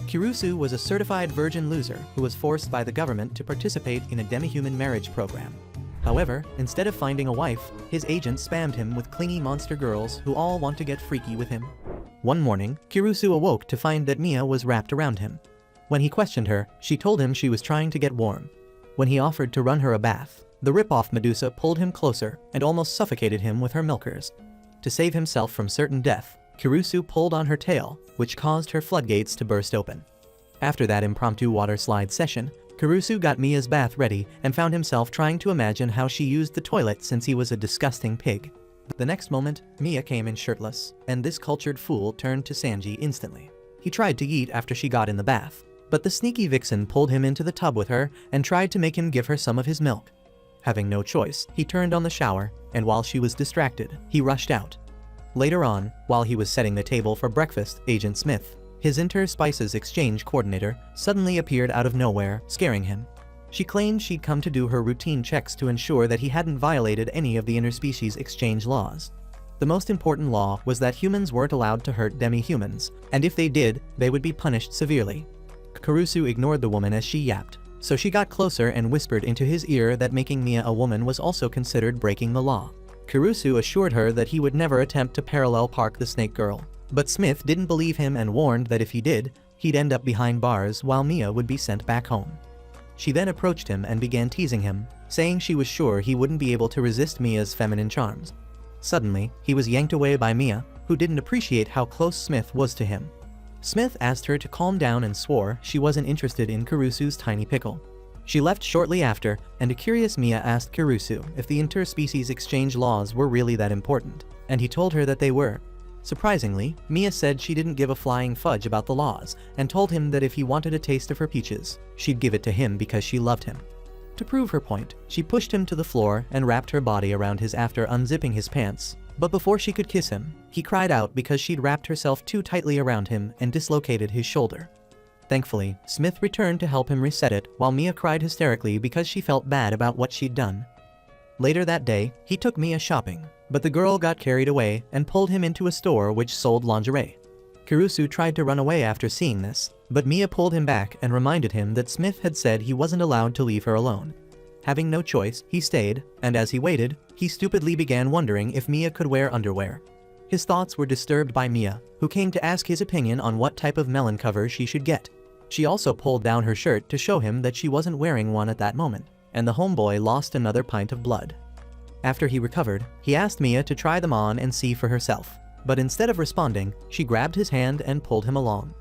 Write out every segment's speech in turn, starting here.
Kirusu was a certified virgin loser who was forced by the government to participate in a demi-human marriage program. However, instead of finding a wife, his agent spammed him with clingy monster girls who all want to get freaky with him. One morning, Kirusu awoke to find that Mia was wrapped around him. When he questioned her, she told him she was trying to get warm. When he offered to run her a bath, the rip-off Medusa pulled him closer and almost suffocated him with her milkers. To save himself from certain death, Kirusu pulled on her tail, which caused her floodgates to burst open. After that impromptu water slide session, Kirusu got Mia's bath ready and found himself trying to imagine how she used the toilet since he was a disgusting pig. The next moment, Mia came in shirtless, and this cultured fool turned to Sanji instantly. He tried to eat after she got in the bath, but the sneaky vixen pulled him into the tub with her and tried to make him give her some of his milk. Having no choice, he turned on the shower, and while she was distracted, he rushed out. Later on, while he was setting the table for breakfast, Agent Smith, his inter-spices exchange coordinator, suddenly appeared out of nowhere, scaring him. She claimed she'd come to do her routine checks to ensure that he hadn't violated any of the interspecies exchange laws. The most important law was that humans weren't allowed to hurt demi-humans, and if they did, they would be punished severely. Kirusu ignored the woman as she yapped, so she got closer and whispered into his ear that making Mia a woman was also considered breaking the law. Kirusu assured her that he would never attempt to parallel park the snake girl. But Smith didn't believe him and warned that if he did, he'd end up behind bars while Mia would be sent back home. She then approached him and began teasing him, saying she was sure he wouldn't be able to resist Mia's feminine charms. Suddenly, he was yanked away by Mia, who didn't appreciate how close Smith was to him. Smith asked her to calm down and swore she wasn't interested in Kirusu's tiny pickle. She left shortly after, and a curious Mia asked Kirusu if the interspecies exchange laws were really that important, and he told her that they were. Surprisingly, Mia said she didn't give a flying fudge about the laws, and told him that if he wanted a taste of her peaches, she'd give it to him because she loved him. To prove her point, she pushed him to the floor and wrapped her body around his after unzipping his pants. But before she could kiss him, he cried out because she'd wrapped herself too tightly around him and dislocated his shoulder. Thankfully, Smith returned to help him reset it while Mia cried hysterically because she felt bad about what she'd done. Later that day, he took Mia shopping, but the girl got carried away and pulled him into a store which sold lingerie. Kirusu tried to run away after seeing this, but Mia pulled him back and reminded him that Smith had said he wasn't allowed to leave her alone. Having no choice, he stayed, and as he waited, he stupidly began wondering if Mia could wear underwear. His thoughts were disturbed by Mia, who came to ask his opinion on what type of melon cover she should get. She also pulled down her shirt to show him that she wasn't wearing one at that moment, and the homeboy lost another pint of blood. After he recovered, he asked Mia to try them on and see for herself, but instead of responding, she grabbed his hand and pulled him along.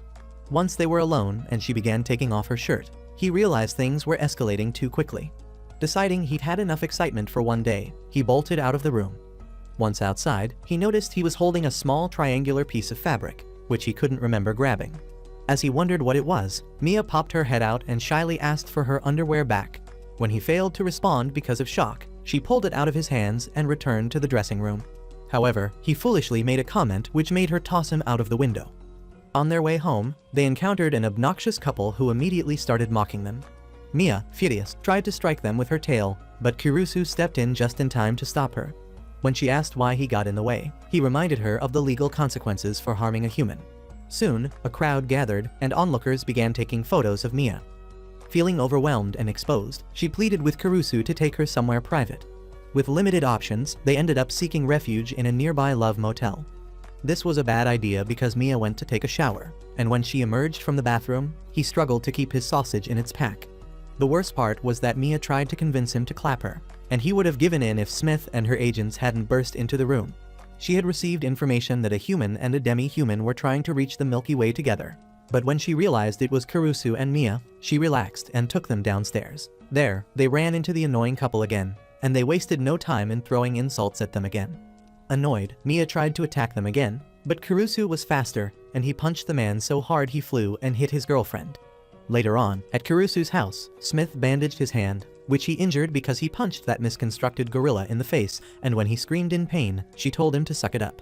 Once they were alone and she began taking off her shirt, he realized things were escalating too quickly. Deciding he'd had enough excitement for one day, he bolted out of the room. Once outside, he noticed he was holding a small triangular piece of fabric, which he couldn't remember grabbing. As he wondered what it was, Mia popped her head out and shyly asked for her underwear back. When he failed to respond because of shock, she pulled it out of his hands and returned to the dressing room. However, he foolishly made a comment which made her toss him out of the window. On their way home, they encountered an obnoxious couple who immediately started mocking them. Mia, furious, tried to strike them with her tail, but Kirusu stepped in just in time to stop her. When she asked why he got in the way, he reminded her of the legal consequences for harming a human. Soon, a crowd gathered, and onlookers began taking photos of Mia. Feeling overwhelmed and exposed, she pleaded with Kirusu to take her somewhere private. With limited options, they ended up seeking refuge in a nearby love motel. This was a bad idea because Mia went to take a shower, and when she emerged from the bathroom, he struggled to keep his sausage in its pack. The worst part was that Mia tried to convince him to clap her, and he would have given in if Smith and her agents hadn't burst into the room. She had received information that a human and a demi-human were trying to reach the Milky Way together. But when she realized it was Kirusu and Mia, she relaxed and took them downstairs. There, they ran into the annoying couple again, and they wasted no time in throwing insults at them again. Annoyed, Mia tried to attack them again, but Kirusu was faster, and he punched the man so hard he flew and hit his girlfriend. Later on, at Kirusu's house, Smith bandaged his hand, which he injured because he punched that misconstructed gorilla in the face, and when he screamed in pain, she told him to suck it up.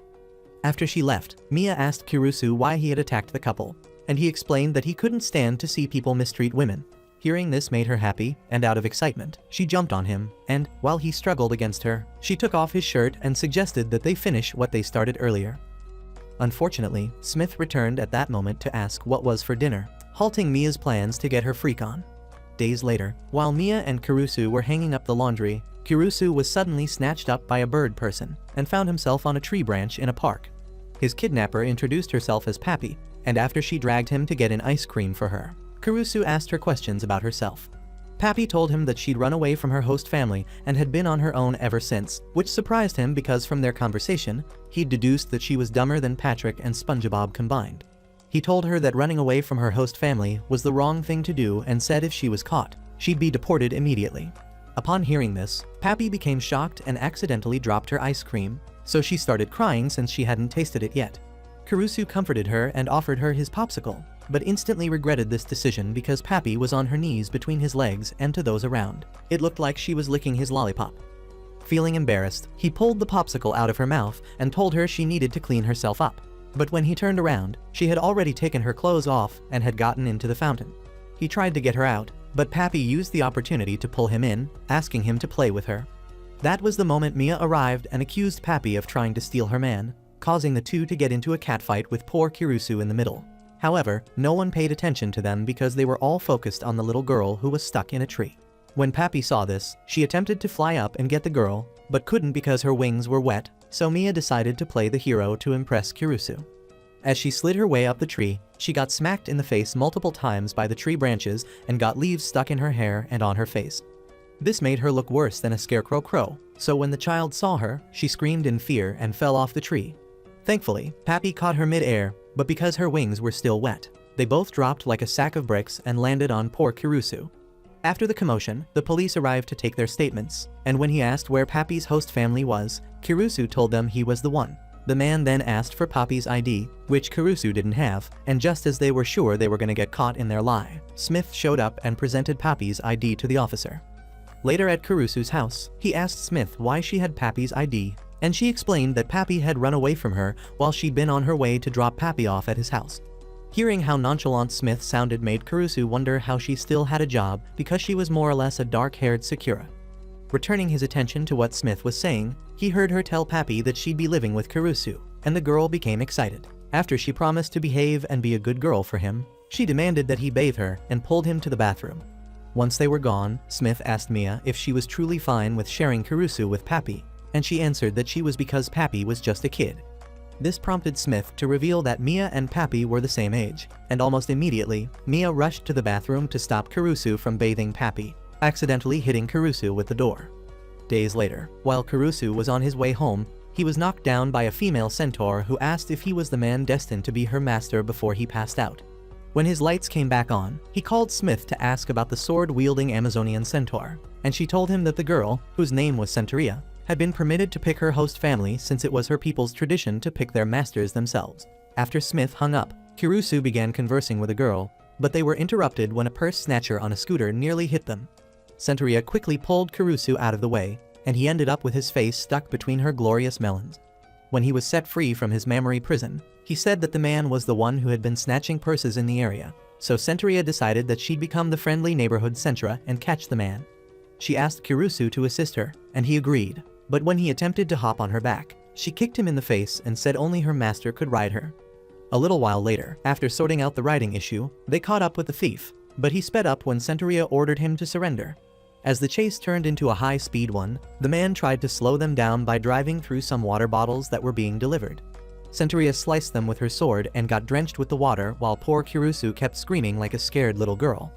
After she left, Mia asked Kirusu why he had attacked the couple, and he explained that he couldn't stand to see people mistreat women. Hearing this made her happy, and out of excitement, she jumped on him, and, while he struggled against her, she took off his shirt and suggested that they finish what they started earlier. Unfortunately, Smith returned at that moment to ask what was for dinner. halting Mia's plans to get her freak on. Days later, while Mia and Kurusu were hanging up the laundry, Kurusu was suddenly snatched up by a bird person and found himself on a tree branch in a park. His kidnapper introduced herself as Pappy, and after she dragged him to get an ice cream for her, Kurusu asked her questions about herself. Pappy told him that she'd run away from her host family and had been on her own ever since, which surprised him because from their conversation, he'd deduced that she was dumber than Patrick and SpongeBob combined. He told her that running away from her host family was the wrong thing to do and said if she was caught, she'd be deported immediately. Upon hearing this, Pappy became shocked and accidentally dropped her ice cream, so she started crying since she hadn't tasted it yet. Kurusu comforted her and offered her his popsicle, but instantly regretted this decision because Pappy was on her knees between his legs and to those around. It looked like she was licking his lollipop. Feeling embarrassed, he pulled the popsicle out of her mouth and told her she needed to clean herself up. But when he turned around, she had already taken her clothes off and had gotten into the fountain. He tried to get her out, but Pappy used the opportunity to pull him in, asking him to play with her. That was the moment Mia arrived and accused Pappy of trying to steal her man, causing the two to get into a catfight with poor Kurusu in the middle. However, no one paid attention to them because they were all focused on the little girl who was stuck in a tree. When Pappy saw this, she attempted to fly up and get the girl, but couldn't because her wings were wet, so Mia decided to play the hero to impress Kurusu. As she slid her way up the tree, she got smacked in the face multiple times by the tree branches and got leaves stuck in her hair and on her face. This made her look worse than a scarecrow crow, so when the child saw her, she screamed in fear and fell off the tree. Thankfully, Pappy caught her mid-air, but because her wings were still wet, they both dropped like a sack of bricks and landed on poor Kurusu. After the commotion, the police arrived to take their statements, and when he asked where Pappy's host family was, Kurusu told them he was the one. The man then asked for Pappy's ID, which Kurusu didn't have, and just as they were sure they were going to get caught in their lie, Smith showed up and presented Pappy's ID to the officer. Later at Kurusu's house, he asked Smith why she had Pappy's ID, and she explained that Pappy had run away from her while she'd been on her way to drop Pappy off at his house. Hearing how nonchalant Smith sounded made Kurusu wonder how she still had a job because she was more or less a dark-haired Sakura. Returning his attention to what Smith was saying, he heard her tell Pappy that she'd be living with Kurusu, and the girl became excited. After she promised to behave and be a good girl for him, she demanded that he bathe her and pulled him to the bathroom. Once they were gone, Smith asked Mia if she was truly fine with sharing Kurusu with Pappy, and she answered that she was because Pappy was just a kid. This prompted Smith to reveal that Mia and Pappy were the same age, and almost immediately, Mia rushed to the bathroom to stop Kurusu from bathing Pappy, accidentally hitting Kurusu with the door. Days later, while Kurusu was on his way home, he was knocked down by a female centaur who asked if he was the man destined to be her master before he passed out. When his lights came back on, he called Smith to ask about the sword-wielding Amazonian centaur, and she told him that the girl, whose name was Centaurea, had been permitted to pick her host family since it was her people's tradition to pick their masters themselves. After Smith hung up, Kurusu began conversing with a girl, but they were interrupted when a purse snatcher on a scooter nearly hit them. Centaurea quickly pulled Kurusu out of the way, and he ended up with his face stuck between her glorious melons. When he was set free from his mammary prison, he said that the man was the one who had been snatching purses in the area, so Centaurea decided that she'd become the friendly neighborhood Sentra and catch the man. She asked Kurusu to assist her, and he agreed, but when he attempted to hop on her back, she kicked him in the face and said only her master could ride her. A little while later, after sorting out the riding issue, they caught up with the thief, but he sped up when Centaurea ordered him to surrender. As the chase turned into a high-speed one, the man tried to slow them down by driving through some water bottles that were being delivered. Centaurea sliced them with her sword and got drenched with the water while poor Kurusu kept screaming like a scared little girl.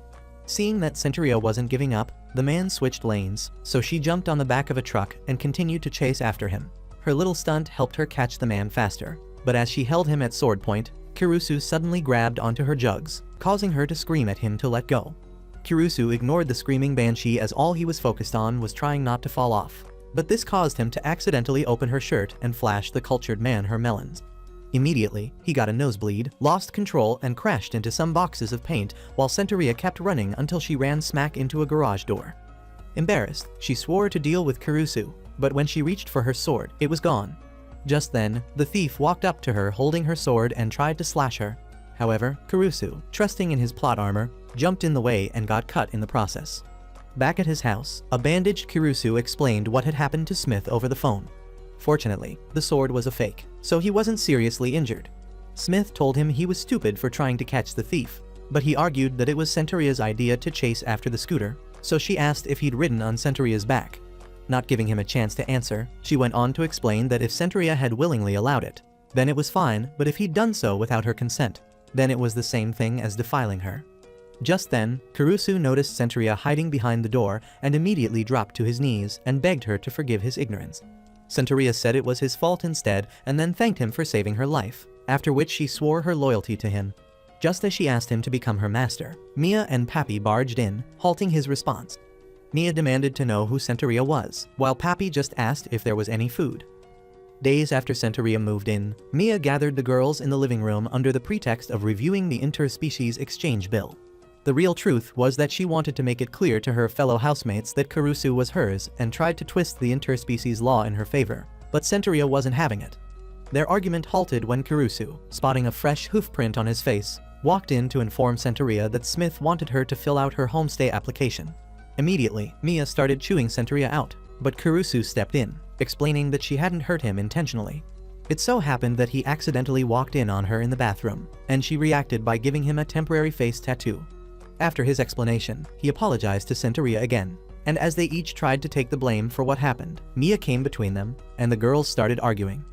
Seeing that Centaurea wasn't giving up, the man switched lanes, so she jumped on the back of a truck and continued to chase after him. Her little stunt helped her catch the man faster, but as she held him at sword point, Kurusu suddenly grabbed onto her jugs, causing her to scream at him to let go. Kurusu ignored the screaming banshee as all he was focused on was trying not to fall off, but this caused him to accidentally open her shirt and flash the cultured man her melons. Immediately, he got a nosebleed, lost control, and crashed into some boxes of paint while Centaurea kept running until she ran smack into a garage door. Embarrassed, she swore to deal with Kurusu, but when she reached for her sword, it was gone. Just then, the thief walked up to her holding her sword and tried to slash her. However, Kurusu, trusting in his plot armor, jumped in the way and got cut in the process. Back at his house, a bandaged Kurusu explained what had happened to Smith over the phone. Fortunately, the sword was a fake, so he wasn't seriously injured. Smith told him he was stupid for trying to catch the thief, but he argued that it was Centuria's idea to chase after the scooter, so she asked if he'd ridden on Centuria's back. Not giving him a chance to answer, she went on to explain that if Centuria had willingly allowed it, then it was fine, but if he'd done so without her consent, then it was the same thing as defiling her. Just then, Kurusu noticed Centuria hiding behind the door and immediately dropped to his knees and begged her to forgive his ignorance. Centuria said it was his fault instead and then thanked him for saving her life, after which she swore her loyalty to him. Just as she asked him to become her master, Mia and Pappy barged in, halting his response. Mia demanded to know who Centuria was, while Pappy just asked if there was any food. Days after Centuria moved in, Mia gathered the girls in the living room under the pretext of reviewing the interspecies exchange bill. The real truth was that she wanted to make it clear to her fellow housemates that Kurusu was hers and tried to twist the interspecies law in her favor, but Centuria wasn't having it. Their argument halted when Kurusu, spotting a fresh hoof print on his face, walked in to inform Centuria that Smith wanted her to fill out her homestay application. Immediately, Mia started chewing Centuria out, but Kurusu stepped in, explaining that she hadn't hurt him intentionally. It so happened that he accidentally walked in on her in the bathroom, and she reacted by giving him a temporary face tattoo. After his explanation, he apologized to Centuria again, and as they each tried to take the blame for what happened, Mia came between them, and the girls started arguing.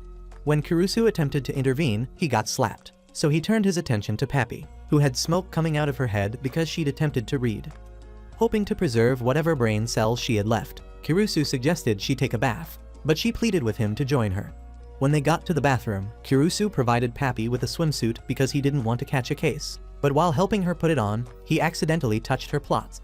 When Kurusu attempted to intervene, he got slapped, so he turned his attention to Pappy, who had smoke coming out of her head because she'd attempted to read. Hoping to preserve whatever brain cells she had left, Kurusu suggested she take a bath, but she pleaded with him to join her. When they got to the bathroom, Kurusu provided Pappy with a swimsuit because he didn't want to catch a case, but while helping her put it on, he accidentally touched her plots.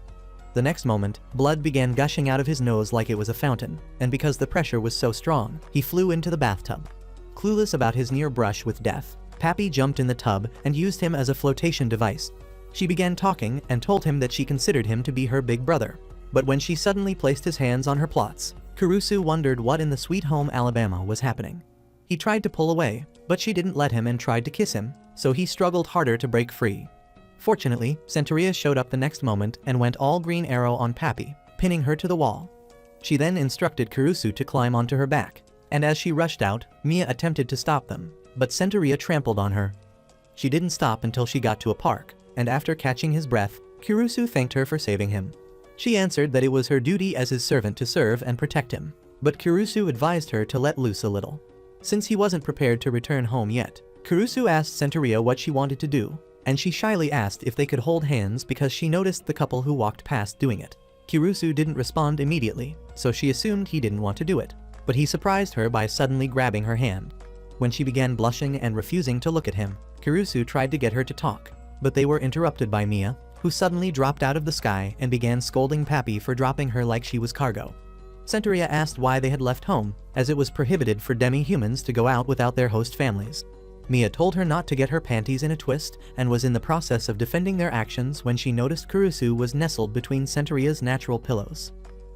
The next moment, blood began gushing out of his nose like it was a fountain, and because the pressure was so strong, he flew into the bathtub. Clueless about his near brush with death, Pappy jumped in the tub and used him as a flotation device. She began talking and told him that she considered him to be her big brother, but when she suddenly placed his hands on her plots, Kurusu wondered what in the sweet home Alabama was happening. He tried to pull away, but she didn't let him and tried to kiss him, so he struggled harder to break free. Fortunately, Centuria showed up the next moment and went all green arrow on Pappy, pinning her to the wall. She then instructed Kurusu to climb onto her back, and as she rushed out, Mia attempted to stop them, but Centuria trampled on her. She didn't stop until she got to a park, and after catching his breath, Kurusu thanked her for saving him. She answered that it was her duty as his servant to serve and protect him, but Kurusu advised her to let loose a little. Since he wasn't prepared to return home yet, Kurusu asked Centuria what she wanted to do, and she shyly asked if they could hold hands because she noticed the couple who walked past doing it. Kurusu didn't respond immediately, so she assumed he didn't want to do it, but he surprised her by suddenly grabbing her hand. When she began blushing and refusing to look at him, Kurusu tried to get her to talk, but they were interrupted by Mia, who suddenly dropped out of the sky and began scolding Pappy for dropping her like she was cargo. Centuria asked why they had left home, as it was prohibited for demi-humans to go out without their host families. Mia told her not to get her panties in a twist and was in the process of defending their actions when she noticed Kurusu was nestled between Centuria's natural pillows.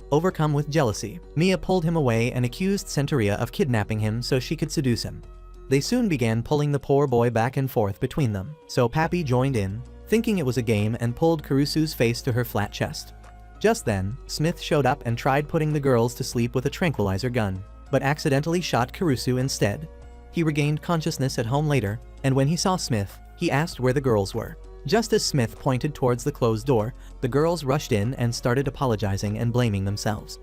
Overcome with jealousy, Mia pulled him away and accused Centuria of kidnapping him so she could seduce him. They soon began pulling the poor boy back and forth between them, so Pappy joined in, thinking it was a game, and pulled Kurusu's face to her flat chest. Just then, Smith showed up and tried putting the girls to sleep with a tranquilizer gun, but accidentally shot Kurusu instead. He regained consciousness at home later, and when he saw Smith, he asked where the girls were. Just as Smith pointed towards the closed door, the girls rushed in and started apologizing and blaming themselves.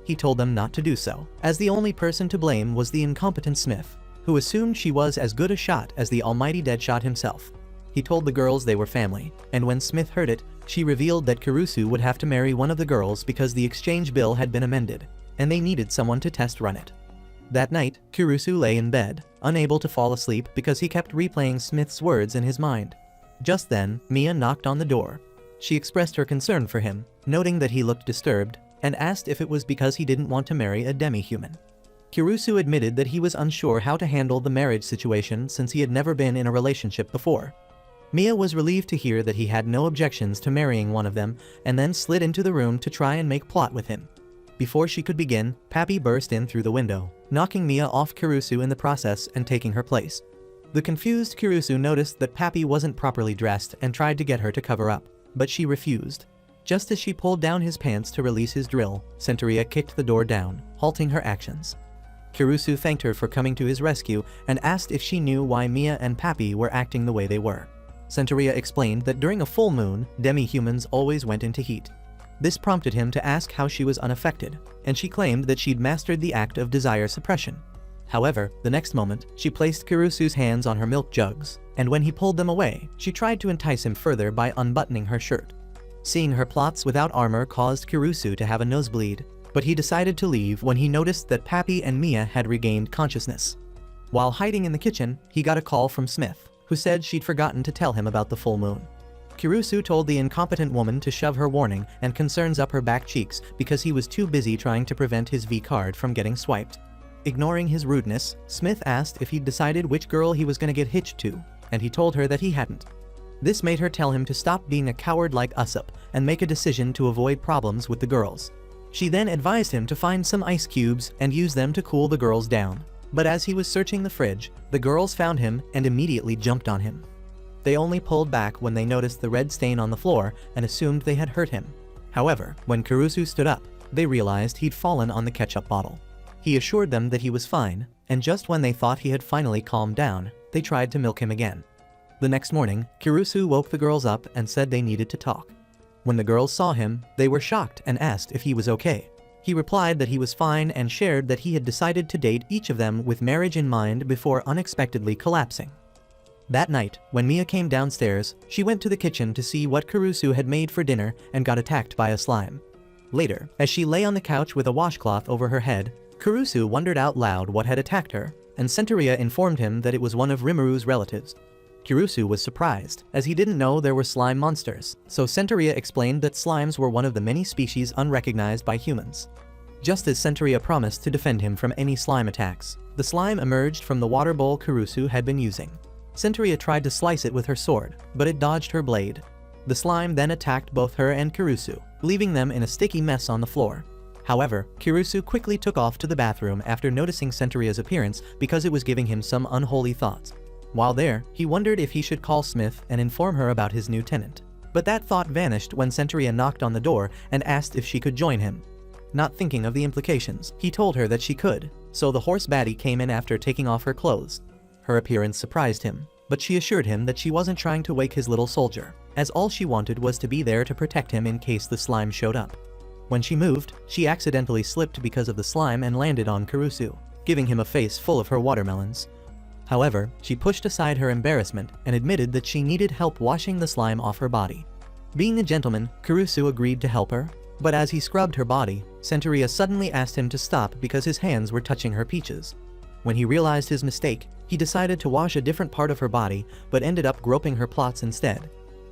He told them not to do so, as the only person to blame was the incompetent Smith, who assumed she was as good a shot as the almighty Deadshot himself. He told the girls they were family, and when Smith heard it, she revealed that Kurusu would have to marry one of the girls because the exchange bill had been amended, and they needed someone to test run it. That night, Kurusu lay in bed, unable to fall asleep because he kept replaying Smith's words in his mind. Just then, Mia knocked on the door. She expressed her concern for him, noting that he looked disturbed, and asked if it was because he didn't want to marry a demi-human. Kurusu admitted that he was unsure how to handle the marriage situation since he had never been in a relationship before. Mia was relieved to hear that he had no objections to marrying one of them, and then slid into the room to try and make plot with him. Before she could begin, Pappy burst in through the window, knocking Mia off Kurusu in the process and taking her place. The confused Kurusu noticed that Pappy wasn't properly dressed and tried to get her to cover up, but she refused. Just as she pulled down his pants to release his drill, Centuria kicked the door down, halting her actions. Kurusu thanked her for coming to his rescue and asked if she knew why Mia and Pappy were acting the way they were. Centuria explained that during a full moon, demi-humans always went into heat. This prompted him to ask how she was unaffected, and she claimed that she'd mastered the act of desire suppression. However, the next moment, she placed Kurusu's hands on her milk jugs, and when he pulled them away, she tried to entice him further by unbuttoning her shirt. Seeing her plots without armor caused Kurusu to have a nosebleed, but he decided to leave when he noticed that Pappy and Mia had regained consciousness. While hiding in the kitchen, he got a call from Smith, who said she'd forgotten to tell him about the full moon. Kurusu told the incompetent woman to shove her warning and concerns up her back cheeks because he was too busy trying to prevent his V-card from getting swiped. Ignoring his rudeness, Smith asked if he'd decided which girl he was going to get hitched to, and he told her that he hadn't. This made her tell him to stop being a coward like Usopp and make a decision to avoid problems with the girls. She then advised him to find some ice cubes and use them to cool the girls down. But as he was searching the fridge, the girls found him and immediately jumped on him. They only pulled back when they noticed the red stain on the floor and assumed they had hurt him. However, when Kurusu stood up, they realized he'd fallen on the ketchup bottle. He assured them that he was fine, and just when they thought he had finally calmed down, they tried to milk him again. The next morning, Kurusu woke the girls up and said they needed to talk. When the girls saw him, they were shocked and asked if he was okay. He replied that he was fine and shared that he had decided to date each of them with marriage in mind before unexpectedly collapsing. That night, when Mia came downstairs, she went to the kitchen to see what Kurusu had made for dinner and got attacked by a slime. Later, as she lay on the couch with a washcloth over her head, Kurusu wondered out loud what had attacked her, and Centuria informed him that it was one of Rimuru's relatives. Kurusu was surprised, as he didn't know there were slime monsters, so Centuria explained that slimes were one of the many species unrecognized by humans. Just as Centuria promised to defend him from any slime attacks, the slime emerged from the water bowl Kurusu had been using. Centuria tried to slice it with her sword, but it dodged her blade. The slime then attacked both her and Kurusu, leaving them in a sticky mess on the floor. However, Kurusu quickly took off to the bathroom after noticing Centuria's appearance because it was giving him some unholy thoughts. While there, he wondered if he should call Smith and inform her about his new tenant. But that thought vanished when Centuria knocked on the door and asked if she could join him. Not thinking of the implications, he told her that she could, so the horse baddie came in after taking off her clothes. Her appearance surprised him, but she assured him that she wasn't trying to wake his little soldier, as all she wanted was to be there to protect him in case the slime showed up. When she moved, she accidentally slipped because of the slime and landed on Kurusu, giving him a face full of her watermelons. However, she pushed aside her embarrassment and admitted that she needed help washing the slime off her body. Being a gentleman, Kurusu agreed to help her, but as he scrubbed her body, Centuria suddenly asked him to stop because his hands were touching her peaches. When he realized his mistake, he decided to wash a different part of her body but ended up groping her plots instead.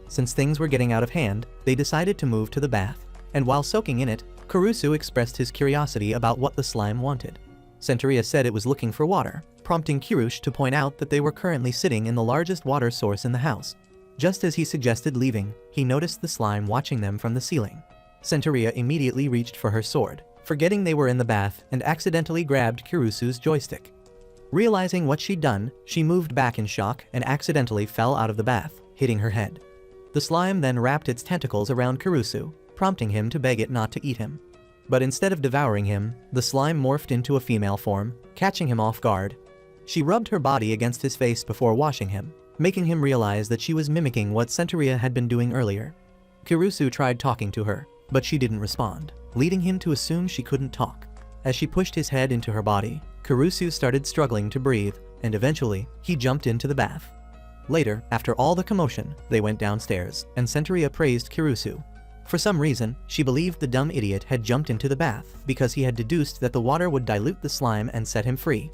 Since things were getting out of hand, they decided to move to the bath, and while soaking in it, Kurusu expressed his curiosity about what the slime wanted. Centuria said it was looking for water, prompting Kurush to point out that they were currently sitting in the largest water source in the house. Just as he suggested leaving, he noticed the slime watching them from the ceiling. Centuria immediately reached for her sword, forgetting they were in the bath, and accidentally grabbed Kurusu's joystick. Realizing what she'd done, she moved back in shock and accidentally fell out of the bath, hitting her head. The slime then wrapped its tentacles around Kurusu, prompting him to beg it not to eat him. But instead of devouring him, the slime morphed into a female form, catching him off guard. She rubbed her body against his face before washing him, making him realize that she was mimicking what Centuria had been doing earlier. Kurusu tried talking to her, but she didn't respond, leading him to assume she couldn't talk. As she pushed his head into her body, Kurusu started struggling to breathe, and eventually, he jumped into the bath. Later, after all the commotion, they went downstairs, and Centuria praised Kurusu. For some reason, she believed the dumb idiot had jumped into the bath because he had deduced that the water would dilute the slime and set him free.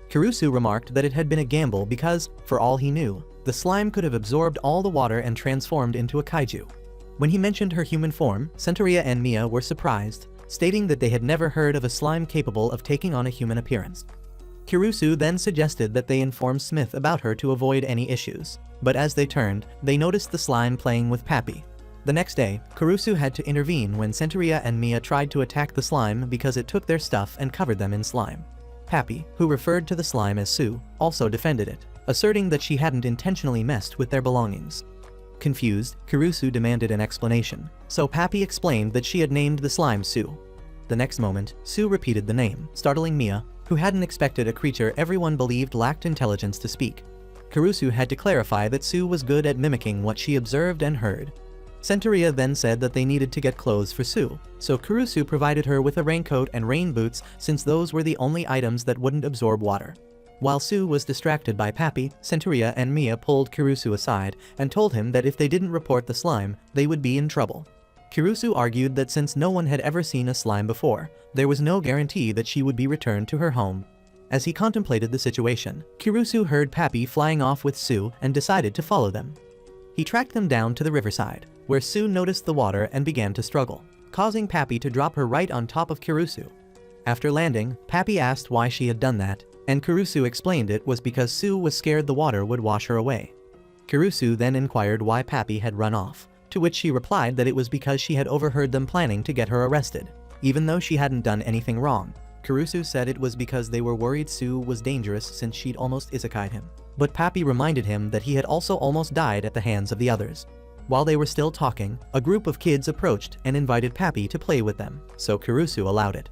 Kurusu remarked that it had been a gamble because, for all he knew, the slime could have absorbed all the water and transformed into a kaiju. When he mentioned her human form, Centuria and Mia were surprised, stating that they had never heard of a slime capable of taking on a human appearance. Kurusu then suggested that they inform Smith about her to avoid any issues, but as they turned, they noticed the slime playing with Pappy. The next day, Kurusu had to intervene when Centuria and Mia tried to attack the slime because it took their stuff and covered them in slime. Pappy, who referred to the slime as Sue, also defended it, asserting that she hadn't intentionally messed with their belongings. Confused, Kurusu demanded an explanation, so Pappy explained that she had named the slime Sue. The next moment, Sue repeated the name, startling Mia, who hadn't expected a creature everyone believed lacked intelligence to speak. Kurusu had to clarify that Sue was good at mimicking what she observed and heard. Centuria then said that they needed to get clothes for Sue, so Kurusu provided her with a raincoat and rain boots since those were the only items that wouldn't absorb water. While Sue was distracted by Pappy, Centuria and Mia pulled Kurusu aside and told him that if they didn't report the slime, they would be in trouble. Kurusu argued that since no one had ever seen a slime before, there was no guarantee that she would be returned to her home. As he contemplated the situation, Kurusu heard Pappy flying off with Sue and decided to follow them. He tracked them down to the riverside, where Sue noticed the water and began to struggle, causing Pappy to drop her right on top of Kurusu. After landing, Pappy asked why she had done that, and Kurusu explained it was because Sue was scared the water would wash her away. Kurusu then inquired why Pappy had run off, to which she replied that it was because she had overheard them planning to get her arrested, even though she hadn't done anything wrong. Kurusu said it was because they were worried Sue was dangerous since she'd almost isekai'd him. But Pappy reminded him that he had also almost died at the hands of the others. While they were still talking, a group of kids approached and invited Pappy to play with them, so Kurusu allowed it.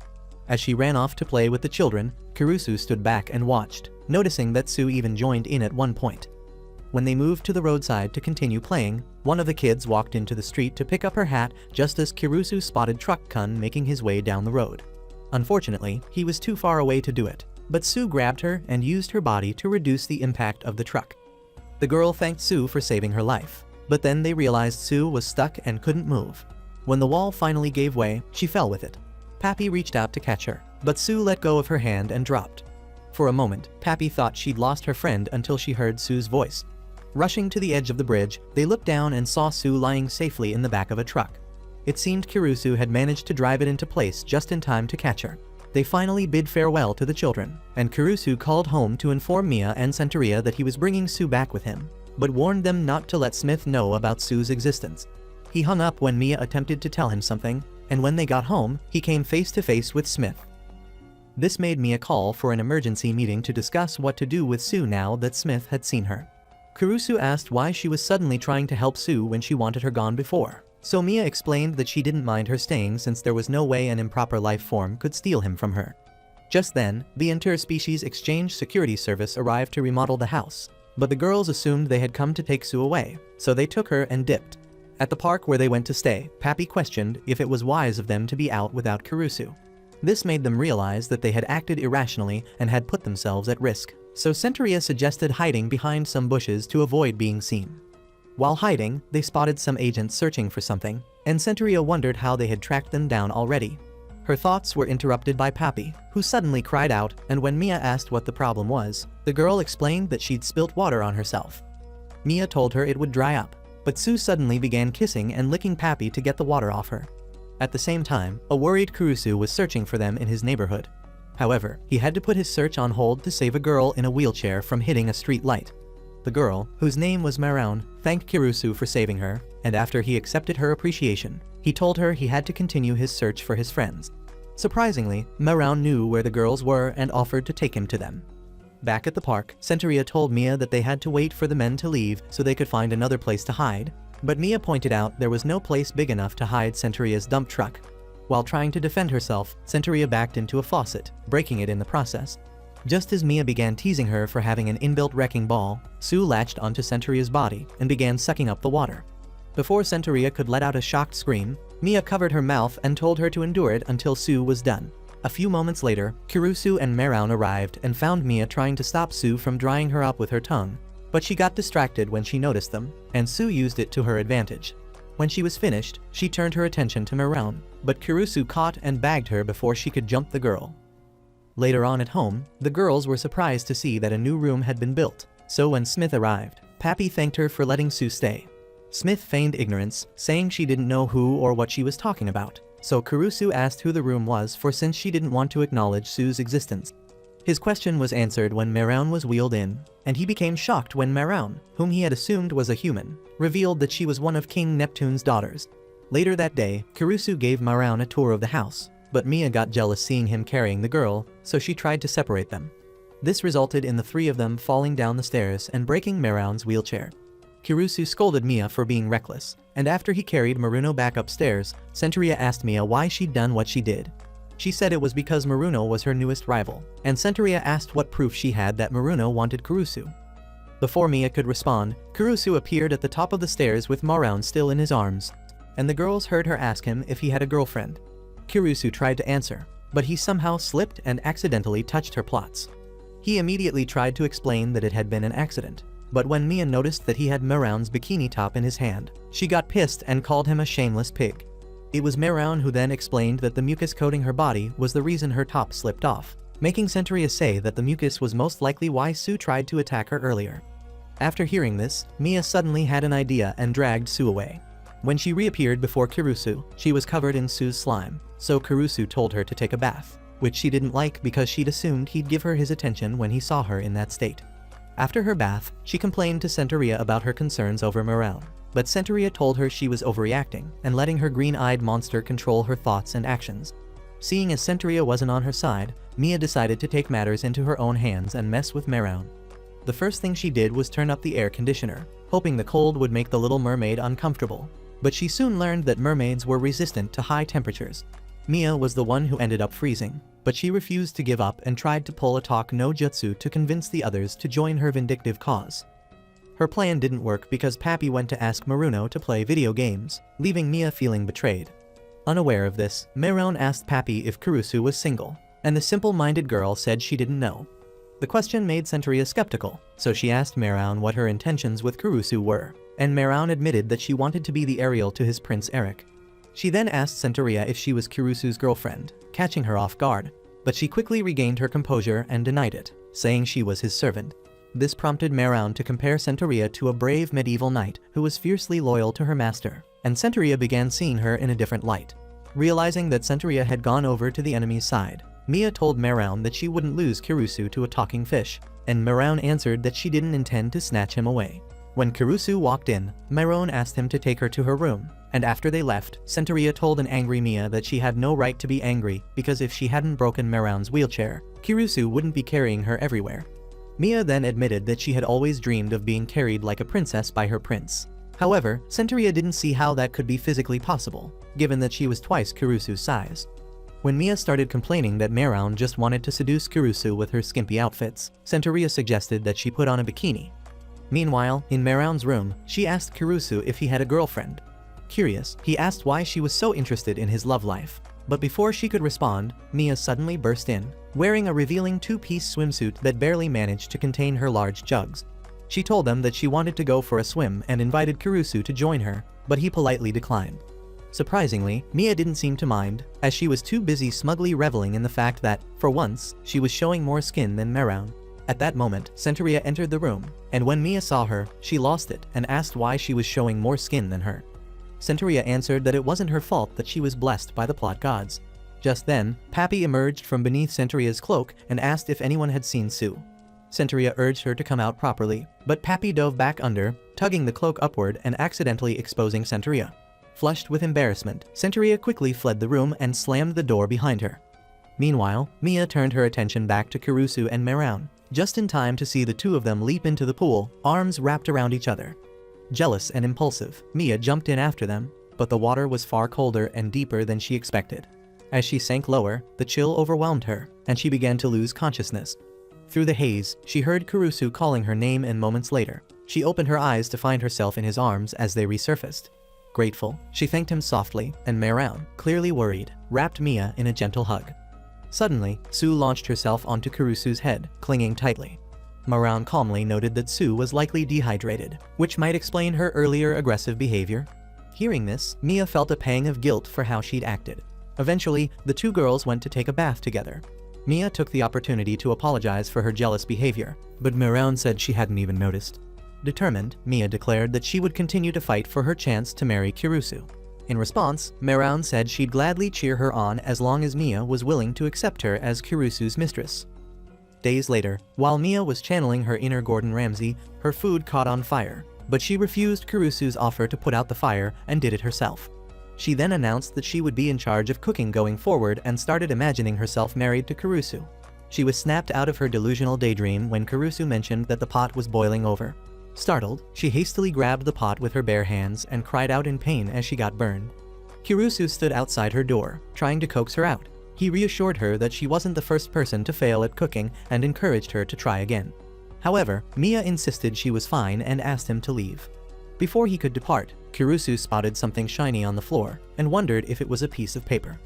As she ran off to play with the children, Kurusu stood back and watched, noticing that Sue even joined in at one point. When they moved to the roadside to continue playing, one of the kids walked into the street to pick up her hat just as Kurusu spotted Truck Kun making his way down the road. Unfortunately, he was too far away to do it, but Sue grabbed her and used her body to reduce the impact of the truck. The girl thanked Sue for saving her life, but then they realized Sue was stuck and couldn't move. When the wall finally gave way, she fell with it. Pappy reached out to catch her, but Sue let go of her hand and dropped. For a moment, Pappy thought she'd lost her friend until she heard Sue's voice. Rushing to the edge of the bridge, they looked down and saw Sue lying safely in the back of a truck. It seemed Kurusu had managed to drive it into place just in time to catch her. They finally bid farewell to the children, and Kurusu called home to inform Mia and Centuria that he was bringing Sue back with him, but warned them not to let Smith know about Sue's existence. He hung up when Mia attempted to tell him something, and when they got home, he came face to face with Smith. This made Mia call for an emergency meeting to discuss what to do with Sue now that Smith had seen her. Kurusu asked why she was suddenly trying to help Sue when she wanted her gone before. So Mia explained that she didn't mind her staying since there was no way an improper life form could steal him from her. Just then, the Interspecies Exchange Security Service arrived to remodel the house, but the girls assumed they had come to take Sue away, so they took her and dipped. At the park where they went to stay, Pappy questioned if it was wise of them to be out without Kurusu. This made them realize that they had acted irrationally and had put themselves at risk, so Centuria suggested hiding behind some bushes to avoid being seen. While hiding, they spotted some agents searching for something, and Centuria wondered how they had tracked them down already. Her thoughts were interrupted by Pappy, who suddenly cried out, and when Mia asked what the problem was, the girl explained that she'd spilt water on herself. Mia told her it would dry up, but Sue suddenly began kissing and licking Pappy to get the water off her. At the same time, a worried Kurusu was searching for them in his neighborhood. However, he had to put his search on hold to save a girl in a wheelchair from hitting a street light. The girl, whose name was Maroun, thanked Kurusu for saving her, and after he accepted her appreciation, he told her he had to continue his search for his friends. Surprisingly, Maroun knew where the girls were and offered to take him to them. Back at the park, Centuria told Mia that they had to wait for the men to leave so they could find another place to hide, but Mia pointed out there was no place big enough to hide Centuria's dump truck. While trying to defend herself, Centuria backed into a faucet, breaking it in the process. Just as Mia began teasing her for having an inbuilt wrecking ball, Sue latched onto Centuria's body and began sucking up the water. Before Centuria could let out a shocked scream, Mia covered her mouth and told her to endure it until Sue was done. A few moments later, Kurusu and Maroun arrived and found Mia trying to stop Sue from drying her up with her tongue, but she got distracted when she noticed them, and Sue used it to her advantage. When she was finished, she turned her attention to Maroun, but Kurusu caught and bagged her before she could jump the girl. Later on at home, the girls were surprised to see that a new room had been built, so when Smith arrived, Pappy thanked her for letting Sue stay. Smith feigned ignorance, saying she didn't know who or what she was talking about, so Kurusu asked who the room was since she didn't want to acknowledge Sue's existence. His question was answered when Maroun was wheeled in, and he became shocked when Maroun, whom he had assumed was a human, revealed that she was one of King Neptune's daughters. Later that day, Kurusu gave Maroun a tour of the house, but Mia got jealous seeing him carrying the girl, so she tried to separate them. This resulted in the three of them falling down the stairs and breaking Maroun's wheelchair. Kurusu scolded Mia for being reckless, and after he carried Maruno back upstairs, Centuria asked Mia why she'd done what she did. She said it was because Maruno was her newest rival, and Centuria asked what proof she had that Maruno wanted Kurusu. Before Mia could respond, Kurusu appeared at the top of the stairs with Maroun still in his arms, and the girls heard her ask him if he had a girlfriend. Kurusu tried to answer, but he somehow slipped and accidentally touched her plots. He immediately tried to explain that it had been an accident, but when Mia noticed that he had Maroun's bikini top in his hand, she got pissed and called him a shameless pig. It was Maroun who then explained that the mucus coating her body was the reason her top slipped off, making Centuria say that the mucus was most likely why Sue tried to attack her earlier. After hearing this, Mia suddenly had an idea and dragged Sue away. When she reappeared before Kurusu, she was covered in Sue's slime, so Kurusu told her to take a bath, which she didn't like because she'd assumed he'd give her his attention when he saw her in that state. After her bath, she complained to Centuria about her concerns over Maroun, but Centuria told her she was overreacting and letting her green-eyed monster control her thoughts and actions. Seeing as Centuria wasn't on her side, Mia decided to take matters into her own hands and mess with Maroun. The first thing she did was turn up the air conditioner, hoping the cold would make the little mermaid uncomfortable, but she soon learned that mermaids were resistant to high temperatures. Mia was the one who ended up freezing, but she refused to give up and tried to pull a talk no jutsu to convince the others to join her vindictive cause. Her plan didn't work because Pappy went to ask Maruno to play video games, leaving Mia feeling betrayed. Unaware of this, Maroun asked Pappy if Kurusu was single, and the simple-minded girl said she didn't know. The question made Centuria skeptical, so she asked Maroun what her intentions with Kurusu were, and Maroun admitted that she wanted to be the Ariel to his Prince Eric. She then asked Centuria if she was Kurusu's girlfriend, catching her off guard, but she quickly regained her composure and denied it, saying she was his servant. This prompted Maroun to compare Centuria to a brave medieval knight who was fiercely loyal to her master, and Centuria began seeing her in a different light. Realizing that Centuria had gone over to the enemy's side, Mia told Maroun that she wouldn't lose Kurusu to a talking fish, and Maroun answered that she didn't intend to snatch him away. When Kurusu walked in, Maroun asked him to take her to her room, and after they left, Centuria told an angry Mia that she had no right to be angry because if she hadn't broken Maroun's wheelchair, Kurusu wouldn't be carrying her everywhere. Mia then admitted that she had always dreamed of being carried like a princess by her prince. However, Centuria didn't see how that could be physically possible, given that she was twice Kurusu's size. When Mia started complaining that Maroun just wanted to seduce Kurusu with her skimpy outfits, Centuria suggested that she put on a bikini. Meanwhile, in Maroun's room, she asked Kurusu if he had a girlfriend. Curious, he asked why she was so interested in his love life. But before she could respond, Mia suddenly burst in, wearing a revealing two-piece swimsuit that barely managed to contain her large jugs. She told them that she wanted to go for a swim and invited Kurusu to join her, but he politely declined. Surprisingly, Mia didn't seem to mind, as she was too busy smugly reveling in the fact that, for once, she was showing more skin than Maroun. At that moment, Centuria entered the room, and when Mia saw her, she lost it and asked why she was showing more skin than her. Centuria answered that it wasn't her fault that she was blessed by the plot gods. Just then, Pappy emerged from beneath Centuria's cloak and asked if anyone had seen Sue. Centuria urged her to come out properly, but Pappy dove back under, tugging the cloak upward and accidentally exposing Centuria. Flushed with embarrassment, Centuria quickly fled the room and slammed the door behind her. Meanwhile, Mia turned her attention back to Kurusu and Maroun, just in time to see the two of them leap into the pool, arms wrapped around each other. Jealous and impulsive, Mia jumped in after them, but the water was far colder and deeper than she expected. As she sank lower, the chill overwhelmed her, and she began to lose consciousness. Through the haze, she heard Kurusu calling her name, and moments later, she opened her eyes to find herself in his arms as they resurfaced. Grateful, she thanked him softly, and Maroun, clearly worried, wrapped Mia in a gentle hug. Suddenly, Sue launched herself onto Kurusu's head, clinging tightly. Maroun calmly noted that Sue was likely dehydrated, which might explain her earlier aggressive behavior. Hearing this, Mia felt a pang of guilt for how she'd acted. Eventually, the two girls went to take a bath together. Mia took the opportunity to apologize for her jealous behavior, but Maroun said she hadn't even noticed. Determined, Mia declared that she would continue to fight for her chance to marry Kurusu. In response, Maroun said she'd gladly cheer her on as long as Mia was willing to accept her as Kurusu's mistress. Days later, while Mia was channeling her inner Gordon Ramsay, her food caught on fire, but she refused Kurusu's offer to put out the fire and did it herself. She then announced that she would be in charge of cooking going forward and started imagining herself married to Kurusu. She was snapped out of her delusional daydream when Kurusu mentioned that the pot was boiling over. Startled, she hastily grabbed the pot with her bare hands and cried out in pain as she got burned. Kurusu stood outside her door, trying to coax her out. He reassured her that she wasn't the first person to fail at cooking and encouraged her to try again. However, Mia insisted she was fine and asked him to leave. Before he could depart, Kurusu spotted something shiny on the floor and wondered if it was a piece of paper.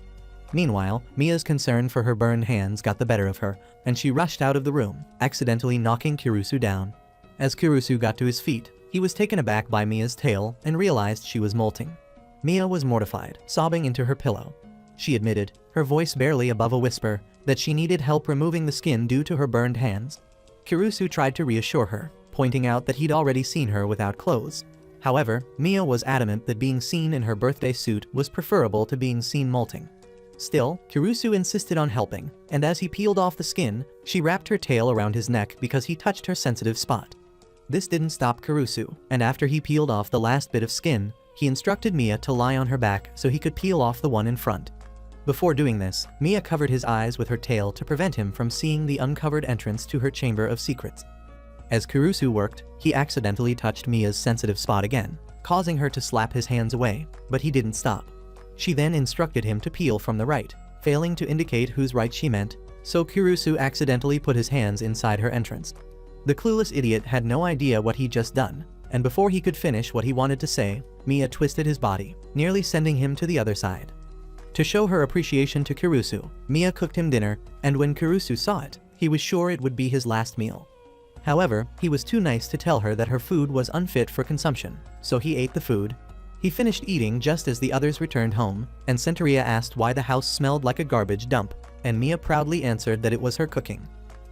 Meanwhile, Mia's concern for her burned hands got the better of her, and she rushed out of the room, accidentally knocking Kurusu down. As Kurusu got to his feet, he was taken aback by Mia's tale and realized she was molting. Mia was mortified, sobbing into her pillow. She admitted, her voice barely above a whisper, that she needed help removing the skin due to her burned hands. Kurusu tried to reassure her, pointing out that he'd already seen her without clothes. However, Mia was adamant that being seen in her birthday suit was preferable to being seen molting. Still, Kurusu insisted on helping, and as he peeled off the skin, she wrapped her tail around his neck because he touched her sensitive spot. This didn't stop Kurusu, and after he peeled off the last bit of skin, he instructed Mia to lie on her back so he could peel off the one in front. Before doing this, Mia covered his eyes with her tail to prevent him from seeing the uncovered entrance to her chamber of secrets. As Kurusu worked, he accidentally touched Mia's sensitive spot again, causing her to slap his hands away, but he didn't stop. She then instructed him to peel from the right, failing to indicate whose right she meant, so Kurusu accidentally put his hands inside her entrance. The clueless idiot had no idea what he'd just done, and before he could finish what he wanted to say, Mia twisted his body, nearly sending him to the other side. To show her appreciation to Kurusu, Mia cooked him dinner, and when Kurusu saw it, he was sure it would be his last meal. However, he was too nice to tell her that her food was unfit for consumption, so he ate the food. He finished eating just as the others returned home, and Centaurea asked why the house smelled like a garbage dump, and Mia proudly answered that it was her cooking.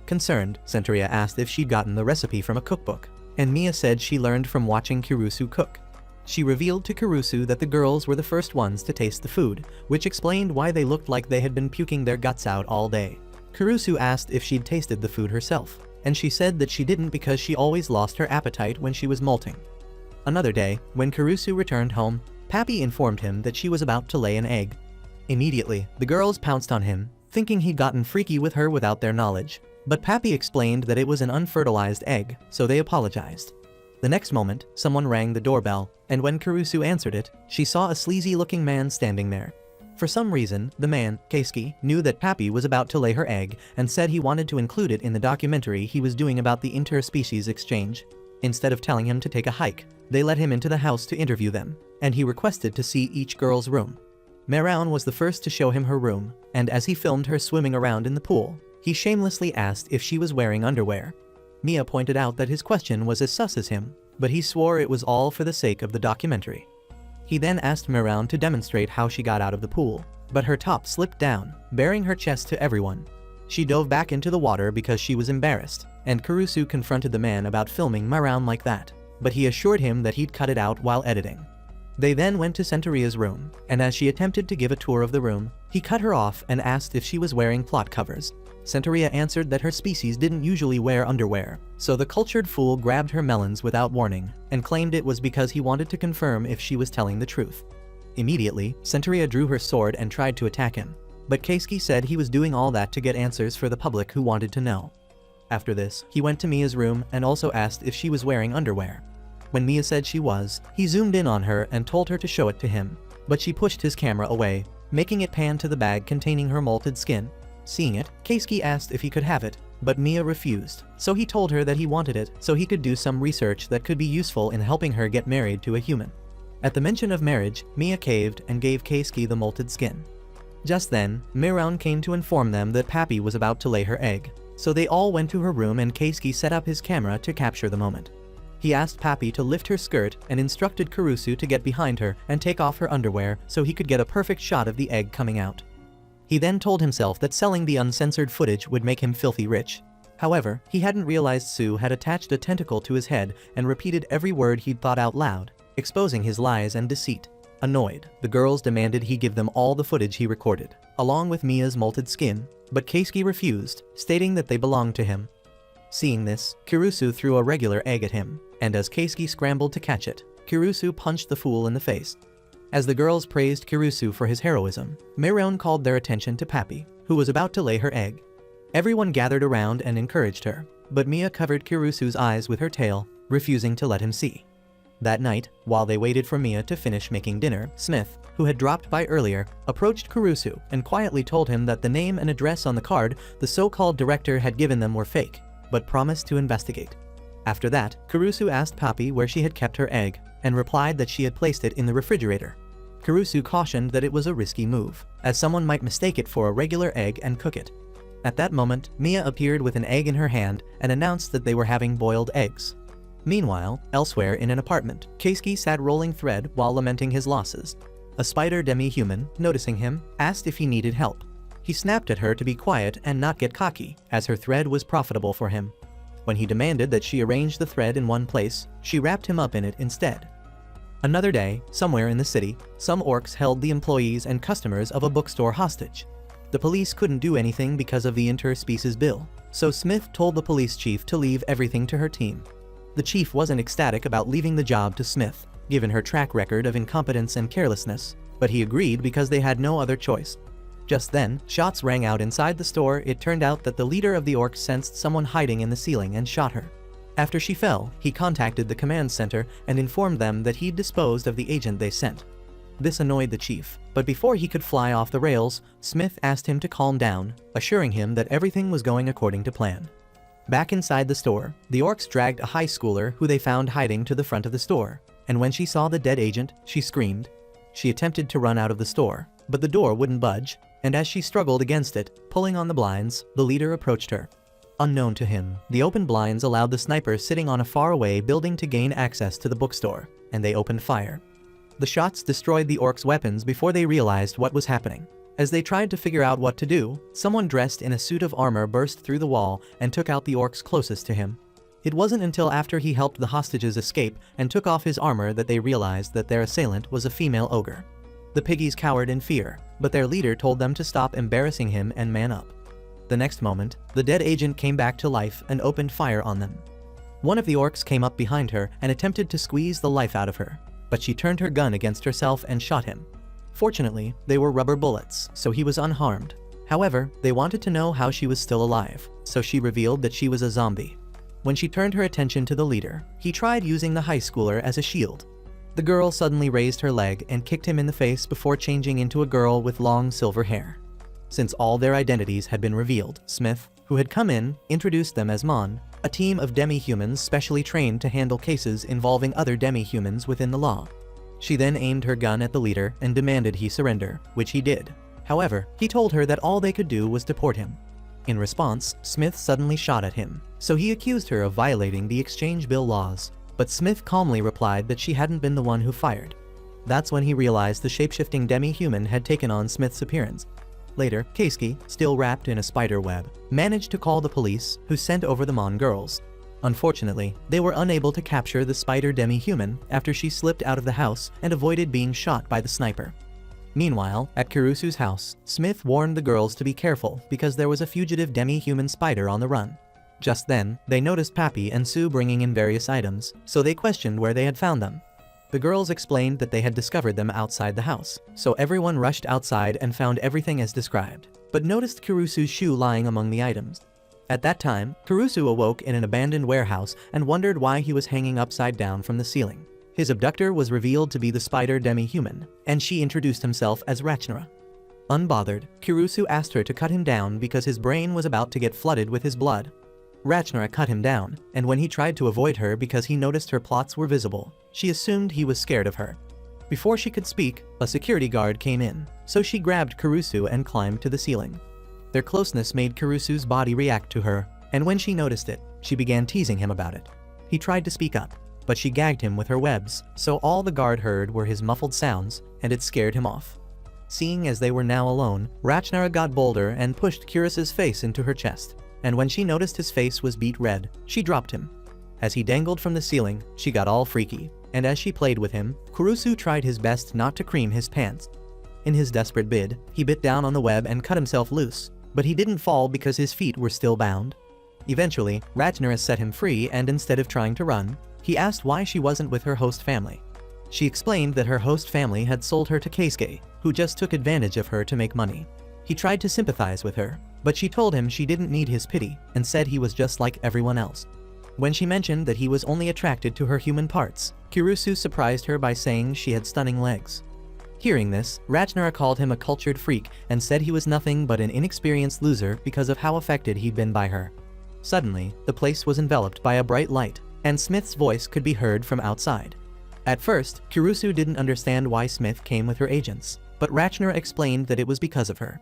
Concerned, Centaurea asked if she'd gotten the recipe from a cookbook, and Mia said she learned from watching Kurusu cook. She revealed to Kurusu that the girls were the first ones to taste the food, which explained why they looked like they had been puking their guts out all day. Kurusu asked if she'd tasted the food herself, and she said that she didn't because she always lost her appetite when she was molting. Another day, when Kurusu returned home, Pappy informed him that she was about to lay an egg. Immediately, the girls pounced on him, thinking he'd gotten freaky with her without their knowledge, but Pappy explained that it was an unfertilized egg, so they apologized. The next moment, someone rang the doorbell, and when Kurusu answered it, she saw a sleazy-looking man standing there. For some reason, the man, Keisuke, knew that Pappy was about to lay her egg and said he wanted to include it in the documentary he was doing about the interspecies exchange. Instead of telling him to take a hike, they let him into the house to interview them, and he requested to see each girl's room. Meroun was the first to show him her room, and as he filmed her swimming around in the pool, he shamelessly asked if she was wearing underwear. Mia pointed out that his question was as sus as him, but he swore it was all for the sake of the documentary. He then asked Meroun to demonstrate how she got out of the pool, but her top slipped down, baring her chest to everyone. She dove back into the water because she was embarrassed, and Kurusu confronted the man about filming Meroun like that, but he assured him that he'd cut it out while editing. They then went to Centaurea's room, and as she attempted to give a tour of the room, he cut her off and asked if she was wearing plot covers. Centaurea answered that her species didn't usually wear underwear, so the cultured fool grabbed her melons without warning, and claimed it was because he wanted to confirm if she was telling the truth. Immediately, Centaurea drew her sword and tried to attack him, but Keisuke said he was doing all that to get answers for the public who wanted to know. After this, he went to Mia's room and also asked if she was wearing underwear. When Mia said she was, he zoomed in on her and told her to show it to him, but she pushed his camera away, making it pan to the bag containing her molted skin. Seeing it, Keisuke asked if he could have it, but Mia refused, so he told her that he wanted it so he could do some research that could be useful in helping her get married to a human. At the mention of marriage, Mia caved and gave Keisuke the molted skin. Just then, Meroun came to inform them that Pappy was about to lay her egg, so they all went to her room and Keisuke set up his camera to capture the moment. He asked Pappy to lift her skirt and instructed Kurusu to get behind her and take off her underwear so he could get a perfect shot of the egg coming out. He then told himself that selling the uncensored footage would make him filthy rich. However, he hadn't realized Sue had attached a tentacle to his head and repeated every word he'd thought out loud, exposing his lies and deceit. Annoyed, the girls demanded he give them all the footage he recorded, along with Mia's molted skin, but Keisuke refused, stating that they belonged to him. Seeing this, Kurusu threw a regular egg at him, and as Keisuke scrambled to catch it, Kurusu punched the fool in the face. As the girls praised Kurusu for his heroism, Meroun called their attention to Pappy, who was about to lay her egg. Everyone gathered around and encouraged her, but Mia covered Kurusu's eyes with her tail, refusing to let him see. That night, while they waited for Mia to finish making dinner, Smith, who had dropped by earlier, approached Kurusu and quietly told him that the name and address on the card the so-called director had given them were fake. but promised to investigate. After that, Kurusu asked Papi where she had kept her egg, and replied that she had placed it in the refrigerator. Kurusu cautioned that it was a risky move, as someone might mistake it for a regular egg and cook it. At that moment, Mia appeared with an egg in her hand and announced that they were having boiled eggs. Meanwhile, elsewhere in an apartment, Keisuke sat rolling thread while lamenting his losses. A spider demi-human, noticing him, asked if he needed help. He snapped at her to be quiet and not get cocky, as her thread was profitable for him. When he demanded that she arrange the thread in one place, she wrapped him up in it instead. Another day, somewhere in the city, some orcs held the employees and customers of a bookstore hostage. The police couldn't do anything because of the interspecies bill, so Smith told the police chief to leave everything to her team. The chief wasn't ecstatic about leaving the job to Smith, given her track record of incompetence and carelessness, but he agreed because they had no other choice. Just then, shots rang out inside the store. It turned out that the leader of the orcs sensed someone hiding in the ceiling and shot her. After she fell, he contacted the command center and informed them that he'd disposed of the agent they sent. This annoyed the chief, but before he could fly off the rails, Smith asked him to calm down, assuring him that everything was going according to plan. Back inside the store, the orcs dragged a high schooler who they found hiding to the front of the store, and when she saw the dead agent, she screamed. She attempted to run out of the store, but the door wouldn't budge, and as she struggled against it, pulling on the blinds, the leader approached her. Unknown to him, the open blinds allowed the sniper sitting on a faraway building to gain access to the bookstore, and they opened fire. The shots destroyed the orcs' weapons before they realized what was happening. As they tried to figure out what to do, someone dressed in a suit of armor burst through the wall and took out the orcs closest to him. It wasn't until after he helped the hostages escape and took off his armor that they realized that their assailant was a female ogre. The piggies cowered in fear, but their leader told them to stop embarrassing him and man up. The next moment, the dead agent came back to life and opened fire on them. One of the orcs came up behind her and attempted to squeeze the life out of her, but she turned her gun against herself and shot him. Fortunately, they were rubber bullets, so he was unharmed. However, they wanted to know how she was still alive, so she revealed that she was a zombie. When she turned her attention to the leader, he tried using the high schooler as a shield. The girl suddenly raised her leg and kicked him in the face before changing into a girl with long silver hair. Since all their identities had been revealed, Smith, who had come in, introduced them as Mon, a team of demi-humans specially trained to handle cases involving other demi-humans within the law. She then aimed her gun at the leader and demanded he surrender, which he did. However, he told her that all they could do was deport him. In response, Smith suddenly shot at him, so he accused her of violating the exchange bill laws, but Smith calmly replied that she hadn't been the one who fired. That's when he realized the shape-shifting demi-human had taken on Smith's appearance. Later, Keisuke, still wrapped in a spider web, managed to call the police, who sent over the Mon girls. Unfortunately, they were unable to capture the spider demi-human after she slipped out of the house and avoided being shot by the sniper. Meanwhile, at Kurusu's house, Smith warned the girls to be careful because there was a fugitive demi-human spider on the run. Just then, they noticed Papi and Sue bringing in various items, so they questioned where they had found them. The girls explained that they had discovered them outside the house, so everyone rushed outside and found everything as described, but noticed Kurusu's shoe lying among the items. At that time, Kurusu awoke in an abandoned warehouse and wondered why he was hanging upside down from the ceiling. His abductor was revealed to be the spider demi-human, and she introduced himself as Rachna. Unbothered, Kurusu asked her to cut him down because his brain was about to get flooded with his blood. Rachna cut him down, and when he tried to avoid her because he noticed her plots were visible, she assumed he was scared of her. Before she could speak, a security guard came in, so she grabbed Kurusu and climbed to the ceiling. Their closeness made Kurusu's body react to her, and when she noticed it, she began teasing him about it. He tried to speak up, but she gagged him with her webs, so all the guard heard were his muffled sounds, and it scared him off. Seeing as they were now alone, Rachna got bolder and pushed Kurusu's face into her chest, and when she noticed his face was beet red, she dropped him. As he dangled from the ceiling, she got all freaky, and as she played with him, Kurusu tried his best not to cream his pants. In his desperate bid, he bit down on the web and cut himself loose, but he didn't fall because his feet were still bound. Eventually, Rachna set him free, and instead of trying to run, he asked why she wasn't with her host family. She explained that her host family had sold her to Keisuke, who just took advantage of her to make money. He tried to sympathize with her, but she told him she didn't need his pity and said he was just like everyone else. When she mentioned that he was only attracted to her human parts, Kurusu surprised her by saying she had stunning legs. Hearing this, Rachna called him a cultured freak and said he was nothing but an inexperienced loser because of how affected he'd been by her. Suddenly, the place was enveloped by a bright light, and Smith's voice could be heard from outside. At first, Kurusu didn't understand why Smith came with her agents, but Rachner explained that it was because of her.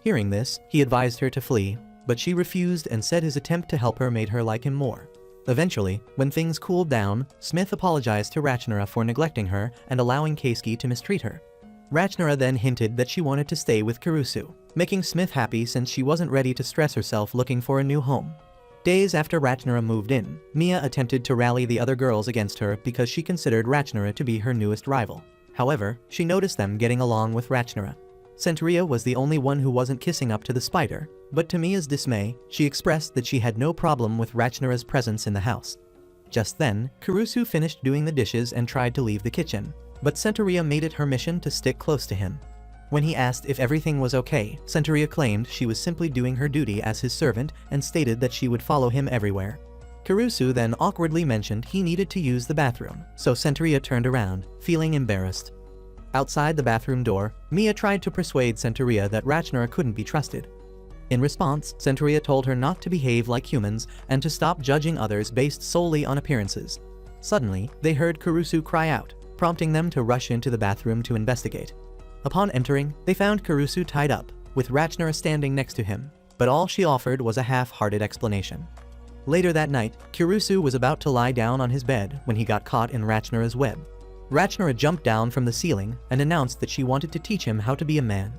Hearing this, he advised her to flee, but she refused and said his attempt to help her made her like him more. Eventually, when things cooled down, Smith apologized to Rachner for neglecting her and allowing Keisuke to mistreat her. Rachner then hinted that she wanted to stay with Kurusu, making Smith happy since she wasn't ready to stress herself looking for a new home. Days after Rachner moved in, Mia attempted to rally the other girls against her because she considered Rachner to be her newest rival. However, she noticed them getting along with Rachner. Centuria was the only one who wasn't kissing up to the spider, but to Mia's dismay, she expressed that she had no problem with Rachner's presence in the house. Just then, Kurusu finished doing the dishes and tried to leave the kitchen, but Centuria made it her mission to stick close to him. When he asked if everything was okay, Centuria claimed she was simply doing her duty as his servant and stated that she would follow him everywhere. Kurusu then awkwardly mentioned he needed to use the bathroom, so Centuria turned around, feeling embarrassed. Outside the bathroom door, Mia tried to persuade Centuria that Rachner couldn't be trusted. In response, Centuria told her not to behave like humans and to stop judging others based solely on appearances. Suddenly, they heard Kurusu cry out, prompting them to rush into the bathroom to investigate. Upon entering, they found Kurusu tied up, with Rachner standing next to him, but all she offered was a half-hearted explanation. Later that night, Kurusu was about to lie down on his bed when he got caught in Rachner's web. Rachner jumped down from the ceiling and announced that she wanted to teach him how to be a man.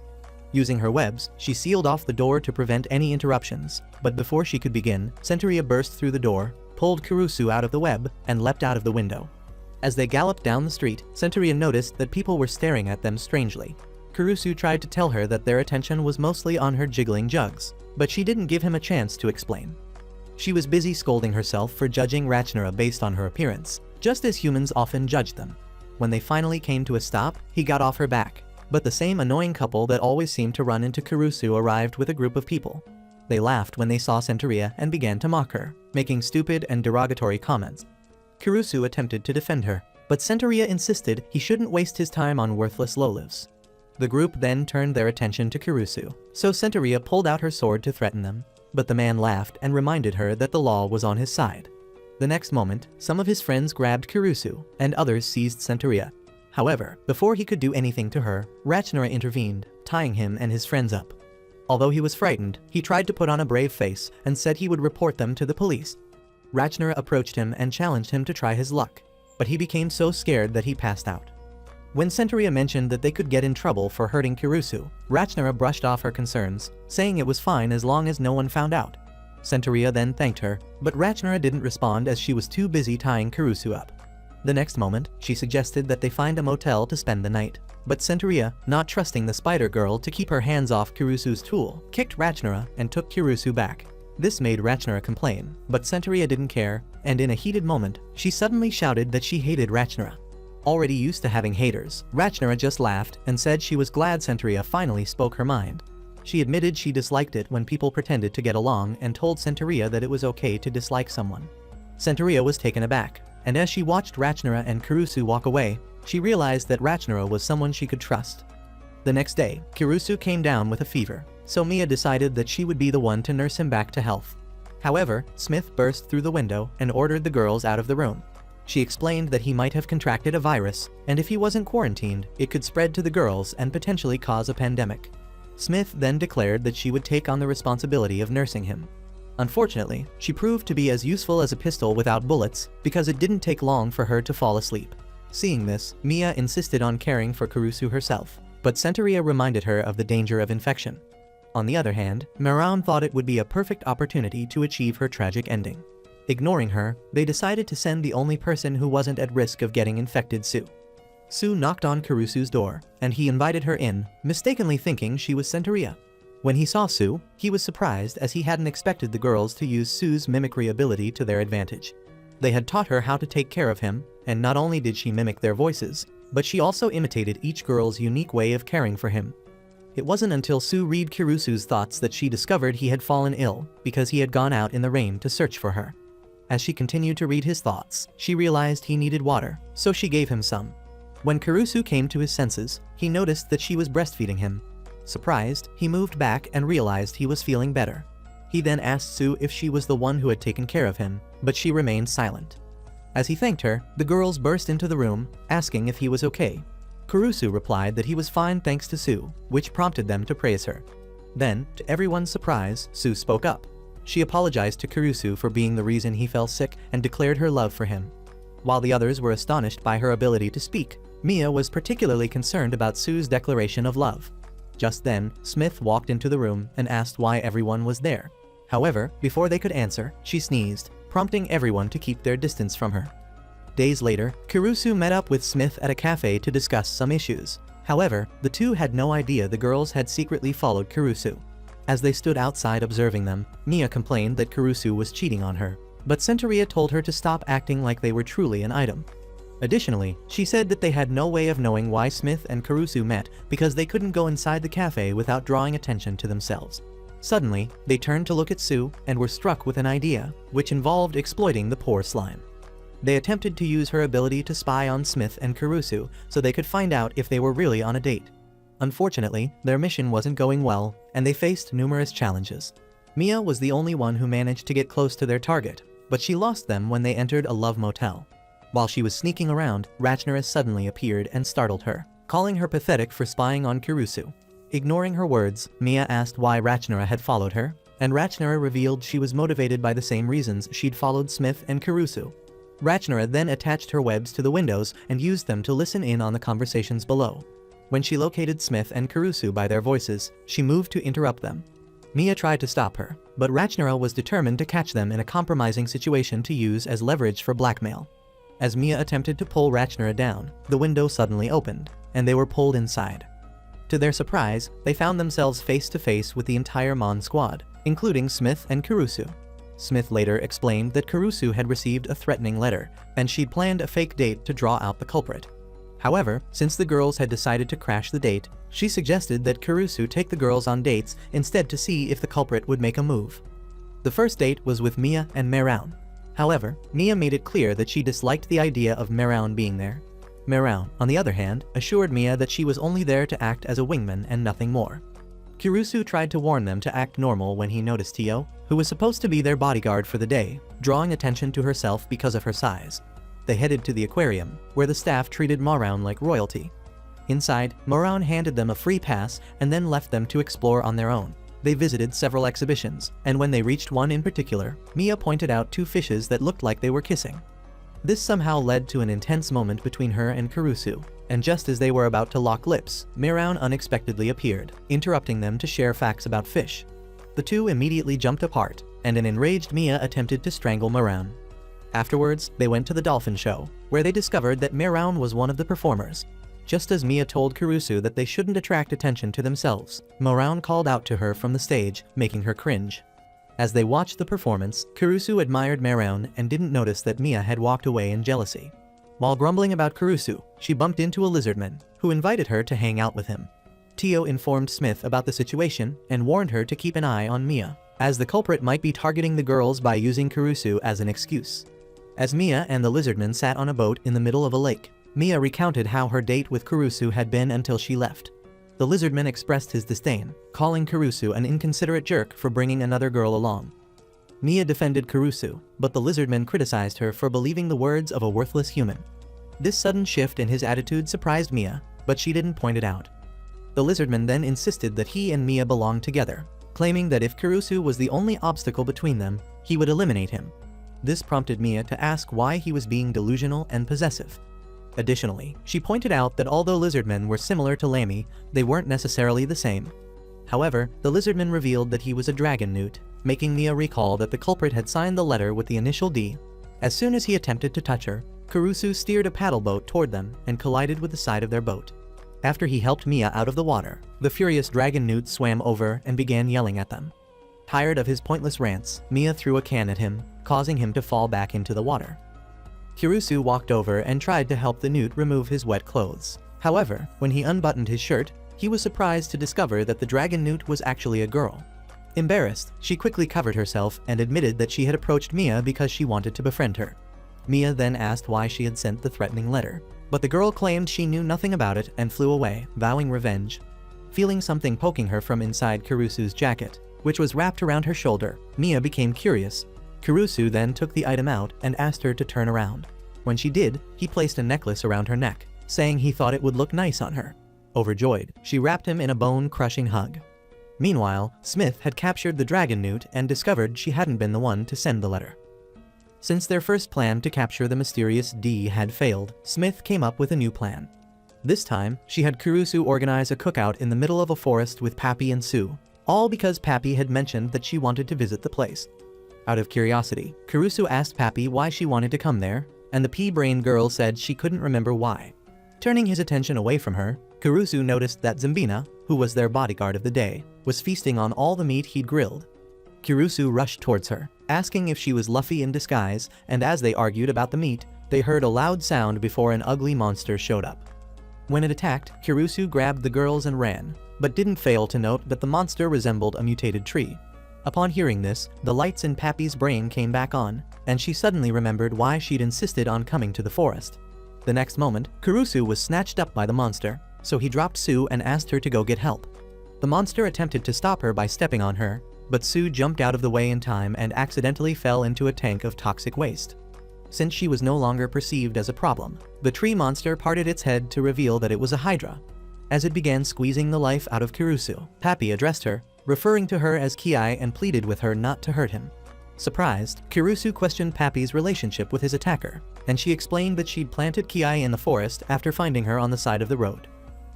Using her webs, she sealed off the door to prevent any interruptions, but before she could begin, Centuria burst through the door, pulled Kurusu out of the web, and leapt out of the window. As they galloped down the street, Centuria noticed that people were staring at them strangely. Kurusu tried to tell her that their attention was mostly on her jiggling jugs, but she didn't give him a chance to explain. She was busy scolding herself for judging Rachner based on her appearance, just as humans often judge them. When they finally came to a stop, he got off her back, but the same annoying couple that always seemed to run into Kurusu arrived with a group of people. They laughed when they saw Centuria and began to mock her, making stupid and derogatory comments. Kurusu attempted to defend her, but Centuria insisted he shouldn't waste his time on worthless lowlifes. The group then turned their attention to Kurusu, so Centuria pulled out her sword to threaten them, but the man laughed and reminded her that the law was on his side. The next moment, some of his friends grabbed Kurusu, and others seized Centuria. However, before he could do anything to her, Rachner intervened, tying him and his friends up. Although he was frightened, he tried to put on a brave face and said he would report them to the police. Rachner approached him and challenged him to try his luck, but he became so scared that he passed out. When Centuria mentioned that they could get in trouble for hurting Kurusu, Rachner brushed off her concerns, saying it was fine as long as no one found out. Centuria then thanked her, but Rachner didn't respond as she was too busy tying Kurusu up. The next moment, she suggested that they find a motel to spend the night, but Centuria, not trusting the spider girl to keep her hands off Kurusu's tool, kicked Rachner and took Kurusu back. This made Rachner complain, but Centuria didn't care, and in a heated moment, she suddenly shouted that she hated Rachner. Already used to having haters, Rachner just laughed and said she was glad Centuria finally spoke her mind. She admitted she disliked it when people pretended to get along and told Centuria that it was okay to dislike someone. Centuria was taken aback, and as she watched Rachner and Kurusu walk away, she realized that Rachner was someone she could trust. The next day, Kurusu came down with a fever, so Mia decided that she would be the one to nurse him back to health. However, Smith burst through the window and ordered the girls out of the room. She explained that he might have contracted a virus, and if he wasn't quarantined, it could spread to the girls and potentially cause a pandemic. Smith then declared that she would take on the responsibility of nursing him. Unfortunately, she proved to be as useful as a pistol without bullets because it didn't take long for her to fall asleep. Seeing this, Mia insisted on caring for Kurusu herself, but Centuria reminded her of the danger of infection. On the other hand, Miran thought it would be a perfect opportunity to achieve her tragic ending. Ignoring her, they decided to send the only person who wasn't at risk of getting infected, Sue. Sue knocked on Kurusu's door, and he invited her in, mistakenly thinking she was Centuria. When he saw Sue, he was surprised as he hadn't expected the girls to use Sue's mimicry ability to their advantage. They had taught her how to take care of him, and not only did she mimic their voices, but she also imitated each girl's unique way of caring for him. It wasn't until Sue read Kurusu's thoughts that she discovered he had fallen ill because he had gone out in the rain to search for her. As she continued to read his thoughts, she realized he needed water, so she gave him some. When Kurusu came to his senses, he noticed that she was breastfeeding him. Surprised, he moved back and realized he was feeling better. He then asked Sue if she was the one who had taken care of him, but she remained silent. As he thanked her, the girls burst into the room, asking if he was okay. Kurusu replied that he was fine thanks to Sue, which prompted them to praise her. Then, to everyone's surprise, Sue spoke up. She apologized to Kurusu for being the reason he fell sick and declared her love for him. While the others were astonished by her ability to speak, Mia was particularly concerned about Sue's declaration of love. Just then, Smith walked into the room and asked why everyone was there. However, before they could answer, she sneezed, prompting everyone to keep their distance from her. Days later, Kurusu met up with Smith at a cafe to discuss some issues. However, the two had no idea the girls had secretly followed Kurusu. As they stood outside observing them, Mia complained that Kurusu was cheating on her, but Centaurea told her to stop acting like they were truly an item. Additionally, she said that they had no way of knowing why Smith and Kurusu met because they couldn't go inside the cafe without drawing attention to themselves. Suddenly, they turned to look at Sue and were struck with an idea, which involved exploiting the poor slime. They attempted to use her ability to spy on Smith and Kurusu so they could find out if they were really on a date. Unfortunately, their mission wasn't going well, and they faced numerous challenges. Mia was the only one who managed to get close to their target, but she lost them when they entered a love motel. While she was sneaking around, Ratchnera suddenly appeared and startled her, calling her pathetic for spying on Kurusu. Ignoring her words, Mia asked why Ratchnera had followed her, and Ratchnera revealed she was motivated by the same reasons she'd followed Smith and Kurusu. Ratchnera then attached her webs to the windows and used them to listen in on the conversations below. When she located Smith and Kurusu by their voices, she moved to interrupt them. Mia tried to stop her, but Ratchnera was determined to catch them in a compromising situation to use as leverage for blackmail. As Mia attempted to pull Ratchnera down, the window suddenly opened, and they were pulled inside. To their surprise, they found themselves face to face with the entire Mon squad, including Smith and Kurusu. Smith later explained that Kurusu had received a threatening letter, and she'd planned a fake date to draw out the culprit. However, since the girls had decided to crash the date, she suggested that Kurusu take the girls on dates instead to see if the culprit would make a move. The first date was with Mia and Meraun. However, Mia made it clear that she disliked the idea of Meraun being there. Meraun, on the other hand, assured Mia that she was only there to act as a wingman and nothing more. Kurusu tried to warn them to act normal when he noticed Tio, who was supposed to be their bodyguard for the day, drawing attention to herself because of her size. They headed to the aquarium, where the staff treated Meraun like royalty. Inside, Meraun handed them a free pass and then left them to explore on their own. They visited several exhibitions, and when they reached one in particular, Mia pointed out two fishes that looked like they were kissing. This somehow led to an intense moment between her and Kurusu, and just as they were about to lock lips, Meraun unexpectedly appeared, interrupting them to share facts about fish. The two immediately jumped apart, and an enraged Mia attempted to strangle Meraun. Afterwards, they went to the dolphin show, where they discovered that Meraun was one of the performers. Just as Mia told Kurusu that they shouldn't attract attention to themselves, Meraun called out to her from the stage, making her cringe. As they watched the performance, Kurusu admired Meraun and didn't notice that Mia had walked away in jealousy. While grumbling about Kurusu, she bumped into a lizardman, who invited her to hang out with him. Tio informed Smith about the situation and warned her to keep an eye on Mia, as the culprit might be targeting the girls by using Kurusu as an excuse. As Mia and the lizardman sat on a boat in the middle of a lake, Mia recounted how her date with Kurusu had been until she left. The lizardman expressed his disdain, calling Kurusu an inconsiderate jerk for bringing another girl along. Mia defended Kurusu, but the lizardman criticized her for believing the words of a worthless human. This sudden shift in his attitude surprised Mia, but she didn't point it out. The lizardman then insisted that he and Mia belonged together, claiming that if Kurusu was the only obstacle between them, he would eliminate him. This prompted Mia to ask why he was being delusional and possessive. Additionally, she pointed out that although lizardmen were similar to Lamy, they weren't necessarily the same. However, the lizardman revealed that he was a dragon newt, making Mia recall that the culprit had signed the letter with the initial D. As soon as he attempted to touch her, Kurusu steered a paddle boat toward them and collided with the side of their boat. After he helped Mia out of the water, the furious dragon newt swam over and began yelling at them. Tired of his pointless rants, Mia threw a can at him, causing him to fall back into the water. Kurusu walked over and tried to help the newt remove his wet clothes. However, when he unbuttoned his shirt, he was surprised to discover that the dragon newt was actually a girl. Embarrassed, she quickly covered herself and admitted that she had approached Mia because she wanted to befriend her. Mia then asked why she had sent the threatening letter, but the girl claimed she knew nothing about it and flew away, vowing revenge. Feeling something poking her from inside Kurusu's jacket, which was wrapped around her shoulder. Mia became curious. Kurusu then took the item out and asked her to turn around. When she did, he placed a necklace around her neck, saying he thought it would look nice on her. Overjoyed, she wrapped him in a bone-crushing hug. Meanwhile, Smith had captured the dragon newt and discovered she hadn't been the one to send the letter. Since their first plan to capture the mysterious D had failed, Smith came up with a new plan. This time, she had Kurusu organize a cookout in the middle of a forest with Pappy and Sue, all because Pappy had mentioned that she wanted to visit the place. Out of curiosity, Kurusu asked Pappy why she wanted to come there, and the pea-brain girl said she couldn't remember why. Turning his attention away from her, Kurusu noticed that Zambina, who was their bodyguard of the day, was feasting on all the meat he'd grilled. Kurusu rushed towards her, asking if she was Luffy in disguise, and as they argued about the meat, they heard a loud sound before an ugly monster showed up. When it attacked, Kurusu grabbed the girls and ran, but didn't fail to note that the monster resembled a mutated tree. Upon hearing this, the lights in Pappy's brain came back on, and she suddenly remembered why she'd insisted on coming to the forest. The next moment, Kurusu was snatched up by the monster, so he dropped Sue and asked her to go get help. The monster attempted to stop her by stepping on her, but Sue jumped out of the way in time and accidentally fell into a tank of toxic waste. Since she was no longer perceived as a problem, the tree monster parted its head to reveal that it was a hydra. As it began squeezing the life out of Kurusu, Pappy addressed her, referring to her as Ki and pleaded with her not to hurt him. Surprised, Kurusu questioned Pappy's relationship with his attacker, and she explained that she'd planted Ki in the forest after finding her on the side of the road.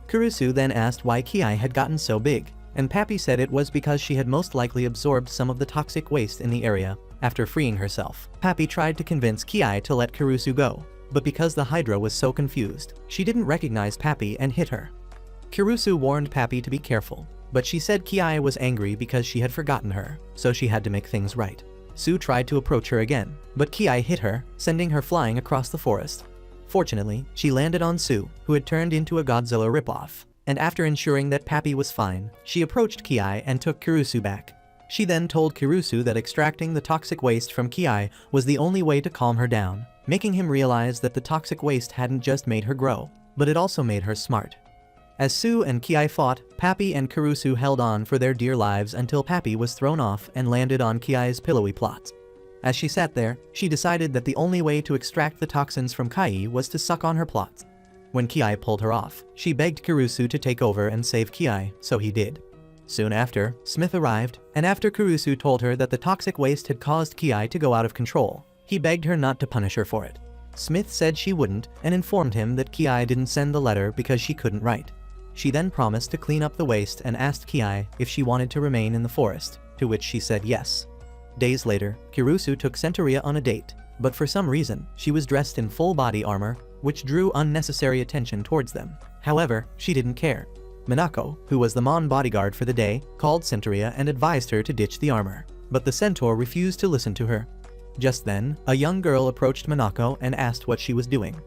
Kurusu then asked why Ki had gotten so big, and Pappy said it was because she had most likely absorbed some of the toxic waste in the area after freeing herself. Pappy tried to convince Ki to let Kurusu go, but because the Hydra was so confused, she didn't recognize Pappy and hit her. Kurusu warned Pappy to be careful, but she said Ki was angry because she had forgotten her, so she had to make things right. Sue tried to approach her again, but Ki hit her, sending her flying across the forest. Fortunately, she landed on Sue, who had turned into a Godzilla ripoff, and after ensuring that Pappy was fine, she approached Ki and took Kurusu back. She then told Kurusu that extracting the toxic waste from Ki was the only way to calm her down, making him realize that the toxic waste hadn't just made her grow, but it also made her smart. As Sue and Ki fought, Pappy and Kurusu held on for their dear lives until Pappy was thrown off and landed on Ki's pillowy plots. As she sat there, she decided that the only way to extract the toxins from Ki was to suck on her plots. When Ki pulled her off, she begged Kurusu to take over and save Ki, so he did. Soon after, Smith arrived, and after Kurusu told her that the toxic waste had caused Ki to go out of control, he begged her not to punish her for it. Smith said she wouldn't and informed him that Ki didn't send the letter because she couldn't write. She then promised to clean up the waste and asked Ki if she wanted to remain in the forest, to which she said yes. Days later, Kurusu took Centaurea on a date, but for some reason, she was dressed in full body armor, which drew unnecessary attention towards them. However, she didn't care. Minako, who was the Mon bodyguard for the day, called Centaurea and advised her to ditch the armor, but the centaur refused to listen to her. Just then, a young girl approached Minako and asked what she was doing.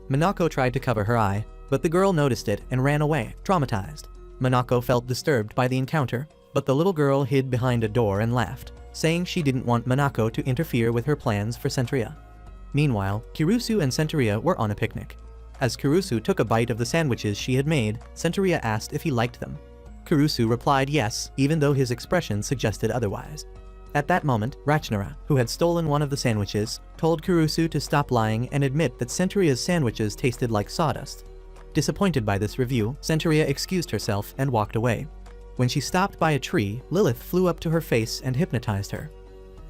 Minako tried to cover her eye, but the girl noticed it and ran away, traumatized. Minako felt disturbed by the encounter, but the little girl hid behind a door and laughed, saying she didn't want Minako to interfere with her plans for Centaurea. Meanwhile, Kurusu and Centaurea were on a picnic. As Kurusu took a bite of the sandwiches she had made, Centaurea asked if he liked them. Kurusu replied yes, even though his expression suggested otherwise. At that moment, Rachnara, who had stolen one of the sandwiches, told Kurusu to stop lying and admit that Centaurea's sandwiches tasted like sawdust. Disappointed by this review, Centaurea excused herself and walked away. When she stopped by a tree, Lilith flew up to her face and hypnotized her.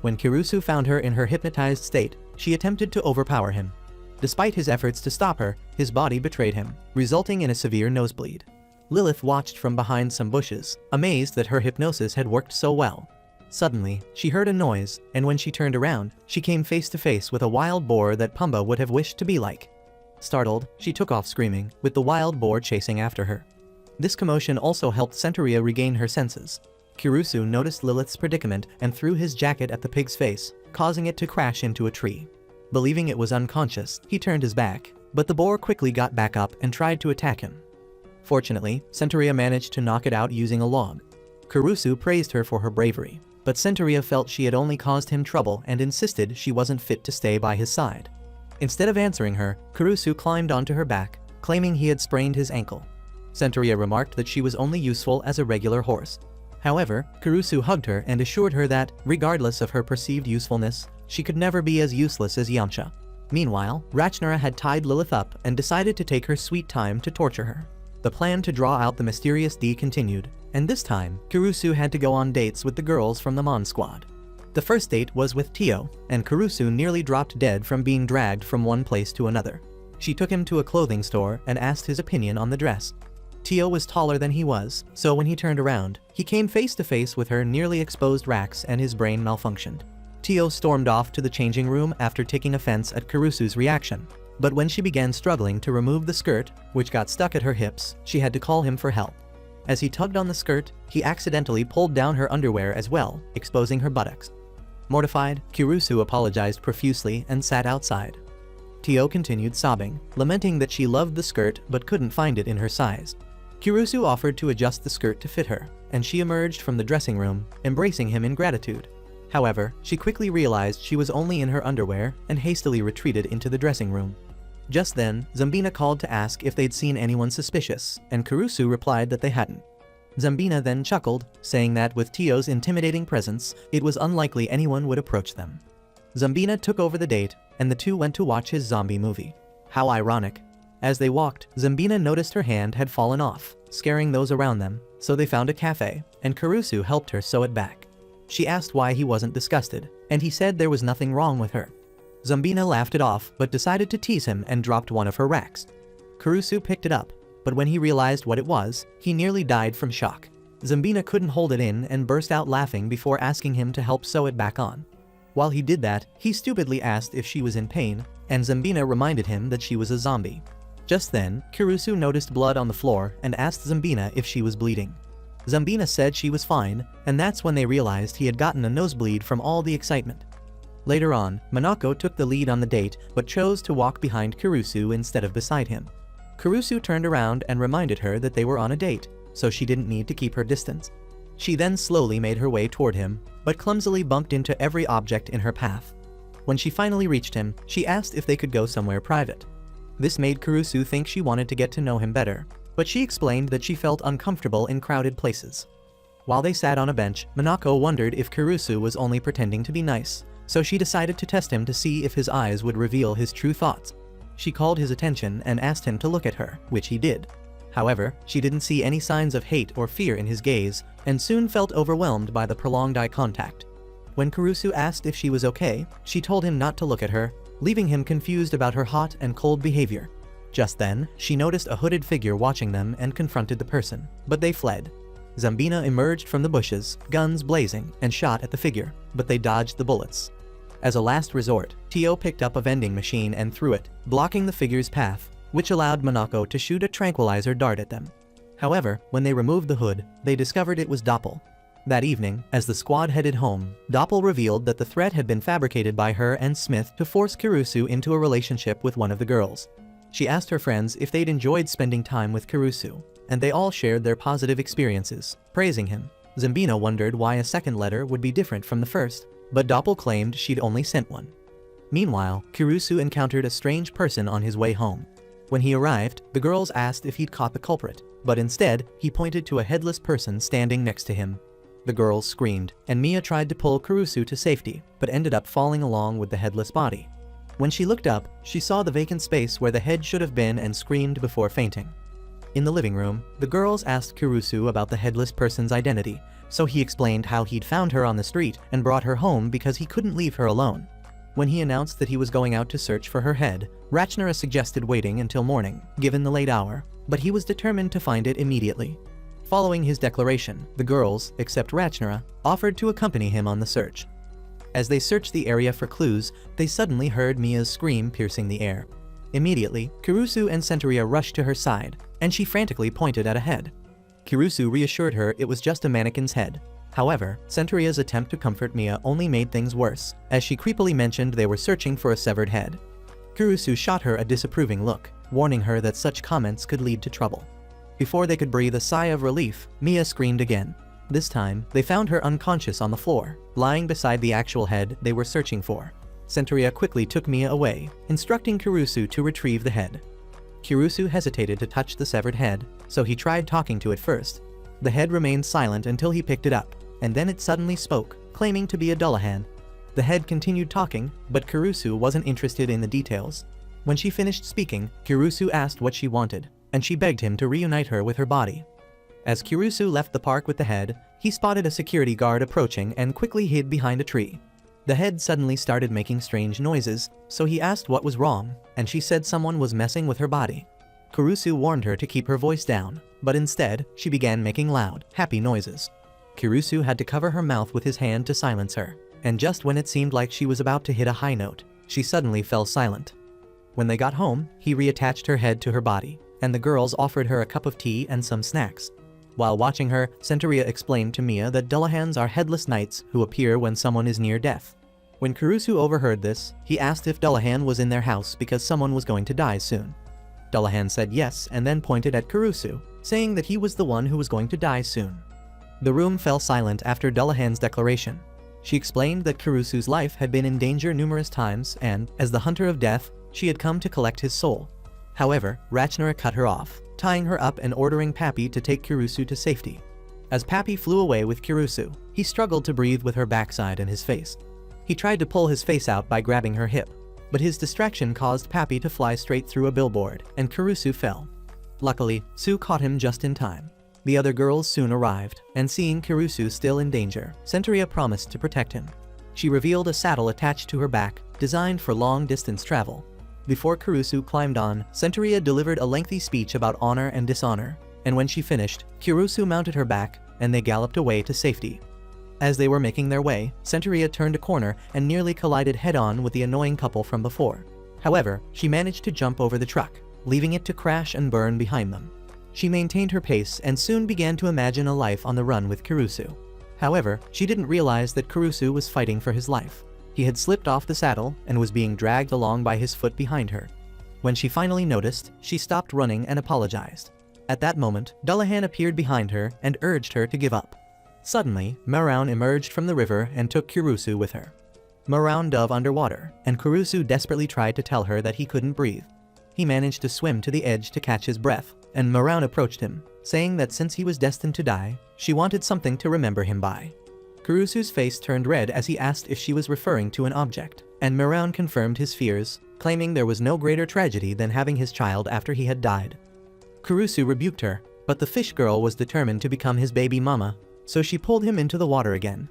When Kurusu found her in her hypnotized state, she attempted to overpower him. Despite his efforts to stop her, his body betrayed him, resulting in a severe nosebleed. Lilith watched from behind some bushes, amazed that her hypnosis had worked so well. Suddenly, she heard a noise, and when she turned around, she came face to face with a wild boar that Pumba would have wished to be like. Startled, she took off screaming, with the wild boar chasing after her. This commotion also helped Centaurea regain her senses. Kurusu noticed Lilith's predicament and threw his jacket at the pig's face, causing it to crash into a tree. Believing it was unconscious, he turned his back, but the boar quickly got back up and tried to attack him. Fortunately, Centaurea managed to knock it out using a log. Kurusu praised her for her bravery, but Centaurea felt she had only caused him trouble and insisted she wasn't fit to stay by his side. Instead of answering her, Kurusu climbed onto her back, claiming he had sprained his ankle. Centaurea remarked that she was only useful as a regular horse. However, Kurusu hugged her and assured her that, regardless of her perceived usefulness, she could never be as useless as Yamcha. Meanwhile, Rachnara had tied Lilith up and decided to take her sweet time to torture her. The plan to draw out the mysterious D continued, and this time, Kurusu had to go on dates with the girls from the Mon Squad. The first date was with Tio, and Kurusu nearly dropped dead from being dragged from one place to another. She took him to a clothing store and asked his opinion on the dress. Tio was taller than he was, so when he turned around, he came face to face with her nearly exposed racks and his brain malfunctioned. Tio stormed off to the changing room after taking offense at Kurusu's reaction. But when she began struggling to remove the skirt, which got stuck at her hips, she had to call him for help. As he tugged on the skirt, he accidentally pulled down her underwear as well, exposing her buttocks. Mortified, Kurusu apologized profusely and sat outside. Tio continued sobbing, lamenting that she loved the skirt but couldn't find it in her size. Kurusu offered to adjust the skirt to fit her, and she emerged from the dressing room, embracing him in gratitude. However, she quickly realized she was only in her underwear and hastily retreated into the dressing room. Just then, Zambina called to ask if they'd seen anyone suspicious, and Kurusu replied that they hadn't. Zambina then chuckled, saying that with Tio's intimidating presence, it was unlikely anyone would approach them. Zambina took over the date, and the two went to watch his zombie movie. How ironic. As they walked, Zambina noticed her hand had fallen off, scaring those around them, so they found a cafe, and Kurusu helped her sew it back. She asked why he wasn't disgusted, and he said there was nothing wrong with her. Zambina laughed it off but decided to tease him and dropped one of her racks. Kurusu picked it up, but when he realized what it was, he nearly died from shock. Zambina couldn't hold it in and burst out laughing before asking him to help sew it back on. While he did that, he stupidly asked if she was in pain, and Zambina reminded him that she was a zombie. Just then, Kurusu noticed blood on the floor and asked Zambina if she was bleeding. Zambina said she was fine, and that's when they realized he had gotten a nosebleed from all the excitement. Later on, Minako took the lead on the date but chose to walk behind Kurusu instead of beside him. Kurusu turned around and reminded her that they were on a date, so she didn't need to keep her distance. She then slowly made her way toward him, but clumsily bumped into every object in her path. When she finally reached him, she asked if they could go somewhere private. This made Kurusu think she wanted to get to know him better, but she explained that she felt uncomfortable in crowded places. While they sat on a bench, Minako wondered if Kurusu was only pretending to be nice, so she decided to test him to see if his eyes would reveal his true thoughts. She called his attention and asked him to look at her, which he did. However, she didn't see any signs of hate or fear in his gaze, and soon felt overwhelmed by the prolonged eye contact. When Kurusu asked if she was okay, she told him not to look at her, leaving him confused about her hot and cold behavior. Just then, she noticed a hooded figure watching them and confronted the person, but they fled. Zambina emerged from the bushes, guns blazing, and shot at the figure, but they dodged the bullets. As a last resort, Tio picked up a vending machine and threw it, blocking the figure's path, which allowed Minako to shoot a tranquilizer dart at them. However, when they removed the hood, they discovered it was Doppel. That evening, as the squad headed home, Doppel revealed that the threat had been fabricated by her and Smith to force Kurusu into a relationship with one of the girls. She asked her friends if they'd enjoyed spending time with Kurusu, and they all shared their positive experiences, praising him. Zambina wondered why a second letter would be different from the first, but Doppel claimed she'd only sent one. Meanwhile, Kurusu encountered a strange person on his way home. When he arrived, the girls asked if he'd caught the culprit, but instead, he pointed to a headless person standing next to him. The girls screamed, and Mia tried to pull Kurusu to safety, but ended up falling along with the headless body. When she looked up, she saw the vacant space where the head should have been and screamed before fainting. In the living room, the girls asked Kurusu about the headless person's identity, so he explained how he'd found her on the street and brought her home because he couldn't leave her alone. When he announced that he was going out to search for her head, Rachnara suggested waiting until morning, given the late hour, but he was determined to find it immediately. Following his declaration, the girls, except Rachnara, offered to accompany him on the search. As they searched the area for clues, they suddenly heard Mia's scream piercing the air. Immediately, Kurusu and Centuria rushed to her side, and she frantically pointed at a head. Kurusu reassured her it was just a mannequin's head. However, Centuria's attempt to comfort Mia only made things worse, as she creepily mentioned they were searching for a severed head. Kurusu shot her a disapproving look, warning her that such comments could lead to trouble. Before they could breathe a sigh of relief, Mia screamed again. This time, they found her unconscious on the floor, lying beside the actual head they were searching for. Centuria quickly took Mia away, instructing Kurusu to retrieve the head. Kurusu hesitated to touch the severed head, so he tried talking to it first. The head remained silent until he picked it up, and then it suddenly spoke, claiming to be a Dullahan. The head continued talking, but Kurusu wasn't interested in the details. When she finished speaking, Kurusu asked what she wanted, and she begged him to reunite her with her body. As Kurusu left the park with the head, he spotted a security guard approaching and quickly hid behind a tree. The head suddenly started making strange noises, so he asked what was wrong, and she said someone was messing with her body. Kurusu warned her to keep her voice down, but instead, she began making loud, happy noises. Kurusu had to cover her mouth with his hand to silence her, and just when it seemed like she was about to hit a high note, she suddenly fell silent. When they got home, he reattached her head to her body, and the girls offered her a cup of tea and some snacks. While watching her, Centuria explained to Mia that Dullahans are headless knights who appear when someone is near death. When Kurusu overheard this, he asked if Dullahan was in their house because someone was going to die soon. Dullahan said yes and then pointed at Kurusu, saying that he was the one who was going to die soon. The room fell silent after Dullahan's declaration. She explained that Kurusu's life had been in danger numerous times and, as the hunter of death, she had come to collect his soul. However, Ratchnara cut her off, tying her up and ordering Pappy to take Kurusu to safety. As Pappy flew away with Kurusu, he struggled to breathe with her backside and his face. He tried to pull his face out by grabbing her hip, but his distraction caused Pappy to fly straight through a billboard, and Kurusu fell. Luckily, Sue caught him just in time. The other girls soon arrived, and seeing Kurusu still in danger, Centuria promised to protect him. She revealed a saddle attached to her back, designed for long-distance travel. Before Kurusu climbed on, Centuria delivered a lengthy speech about honor and dishonor, and when she finished, Kurusu mounted her back, and they galloped away to safety. As they were making their way, Centuria turned a corner and nearly collided head-on with the annoying couple from before. However, she managed to jump over the truck, leaving it to crash and burn behind them. She maintained her pace and soon began to imagine a life on the run with Kurusu. However, she didn't realize that Kurusu was fighting for his life. He had slipped off the saddle and was being dragged along by his foot behind her. When she finally noticed, she stopped running and apologized. At that moment, Dullahan appeared behind her and urged her to give up. Suddenly, Maroun emerged from the river and took Kurusu with her. Maroun dove underwater, and Kurusu desperately tried to tell her that he couldn't breathe. He managed to swim to the edge to catch his breath, and Maroun approached him, saying that since he was destined to die, she wanted something to remember him by. Kurusu's face turned red as he asked if she was referring to an object, and Maroun confirmed his fears, claiming there was no greater tragedy than having his child after he had died. Kurusu rebuked her, but the fish girl was determined to become his baby mama, so she pulled him into the water again.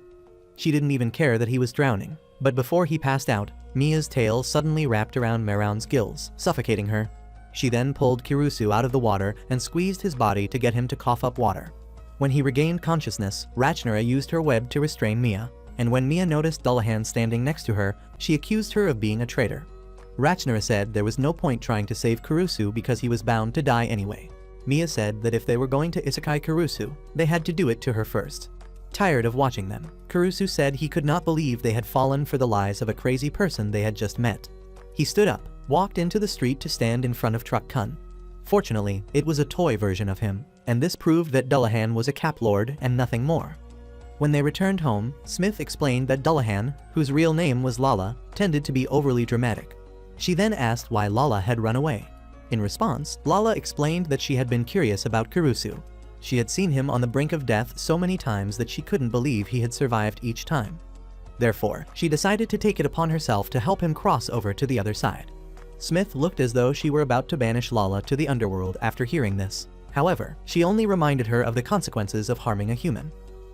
She didn't even care that he was drowning, but before he passed out, Mia's tail suddenly wrapped around Maroun's gills, suffocating her. She then pulled Kurusu out of the water and squeezed his body to get him to cough up water. When he regained consciousness, Ratchnara used her web to restrain Mia, and when Mia noticed Dullahan standing next to her, she accused her of being a traitor. Ratchnara said there was no point trying to save Kurusu because he was bound to die anyway. Mia said that if they were going to isekai Kurusu, they had to do it to her first. Tired of watching them, Kurusu said he could not believe they had fallen for the lies of a crazy person they had just met. He stood up, walked into the street to stand in front of Truck Kun. Fortunately, it was a toy version of him, and this proved that Dullahan was a cap lord and nothing more. When they returned home, Smith explained that Dullahan, whose real name was Lala, tended to be overly dramatic. She then asked why Lala had run away. In response, Lala explained that she had been curious about Kurusu. She had seen him on the brink of death so many times that she couldn't believe he had survived each time. Therefore, she decided to take it upon herself to help him cross over to the other side. Smith looked as though she were about to banish Lala to the underworld after hearing this. However, she only reminded her of the consequences of harming a human.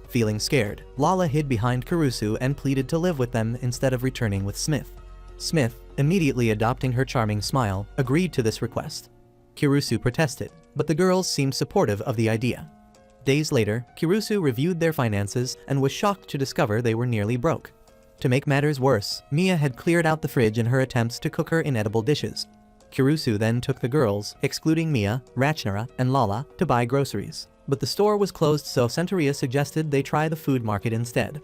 Feeling scared, Lala hid behind Kurusu and pleaded to live with them instead of returning with Smith. Smith, immediately adopting her charming smile, agreed to this request. Kurusu protested, but the girls seemed supportive of the idea. Days later, Kurusu reviewed their finances and was shocked to discover they were nearly broke. To make matters worse, Mia had cleared out the fridge in her attempts to cook her inedible dishes. Kurusu then took the girls, excluding Mia, Ratchnara, and Lala, to buy groceries. But the store was closed, so Centuria suggested they try the food market instead.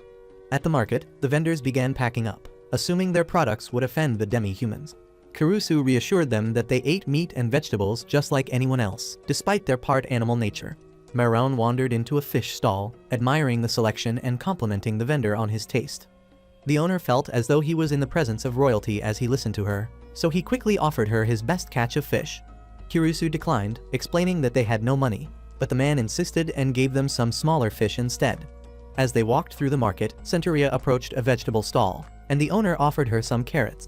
At the market, the vendors began packing up, assuming their products would offend the demi-humans. Kurusu reassured them that they ate meat and vegetables just like anyone else, despite their part animal nature. Maroun wandered into a fish stall, admiring the selection and complimenting the vendor on his taste. The owner felt as though he was in the presence of royalty as he listened to her, so he quickly offered her his best catch of fish. Kurusu declined, explaining that they had no money. but the man insisted and gave them some smaller fish instead. As they walked through the market, Centuria approached a vegetable stall, and the owner offered her some carrots.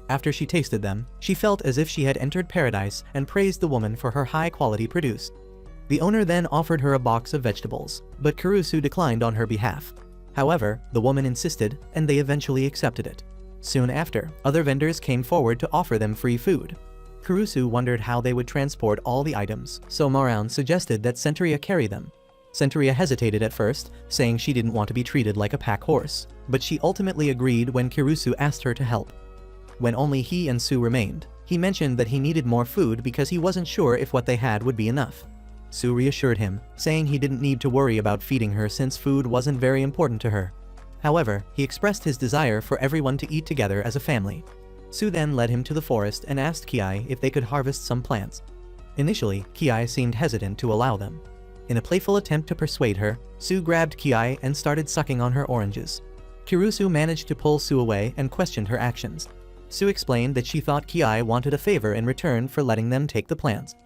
After she tasted them, she felt as if she had entered paradise and praised the woman for her high-quality produce. The owner then offered her a box of vegetables, but Kurusu declined on her behalf. However, the woman insisted, and they eventually accepted it. Soon after, other vendors came forward to offer them free food. Kurusu wondered how they would transport all the items, so Maroun suggested that Centuria carry them. Centuria hesitated at first, saying she didn't want to be treated like a pack horse, but she ultimately agreed when Kurusu asked her to help. When only he and Sue remained, he mentioned that he needed more food because he wasn't sure if what they had would be enough. Sue reassured him, saying he didn't need to worry about feeding her since food wasn't very important to her. However, he expressed his desire for everyone to eat together as a family. Sue then led him to the forest and asked Kiai if they could harvest some plants. Initially, Kiai seemed hesitant to allow them. In a playful attempt to persuade her, Sue grabbed Kiai and started sucking on her oranges. Kurusu managed to pull Sue away and questioned her actions. Sue explained that she thought Kiai wanted a favor in return for letting them take the plants.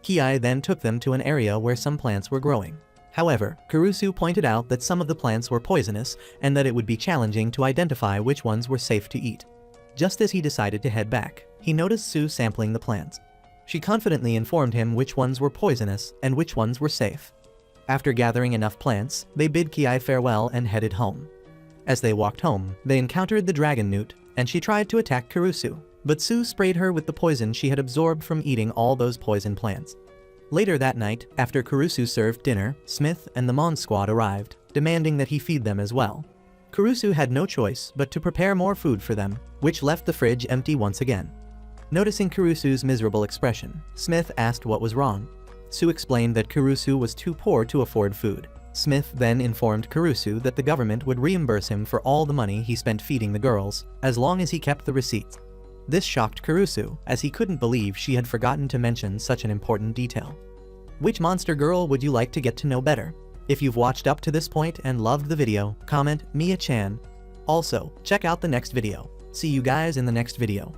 Kiai then took them to an area where some plants were growing. However, Kurusu pointed out that some of the plants were poisonous and that it would be challenging to identify which ones were safe to eat. Just as he decided to head back, he noticed Sue sampling the plants. She confidently informed him which ones were poisonous and which ones were safe. After gathering enough plants, they bid Kiai farewell and headed home. As they walked home, they encountered the dragon newt, and she tried to attack Kurusu, but Sue sprayed her with the poison she had absorbed from eating all those poison plants. Later that night, after Kurusu served dinner, Smith and the Mon squad arrived, demanding that he feed them as well. Kurusu had no choice but to prepare more food for them, which left the fridge empty once again. Noticing Kurusu's miserable expression, Smith asked what was wrong. Sue explained that Kurusu was too poor to afford food. Smith then informed Kurusu that the government would reimburse him for all the money he spent feeding the girls, as long as he kept the receipts. This shocked Kurusu, as he couldn't believe she had forgotten to mention such an important detail. Which monster girl would you like to get to know better? If you've watched up to this point and loved the video, comment Mia-chan. Also, check out the next video. See you guys in the next video.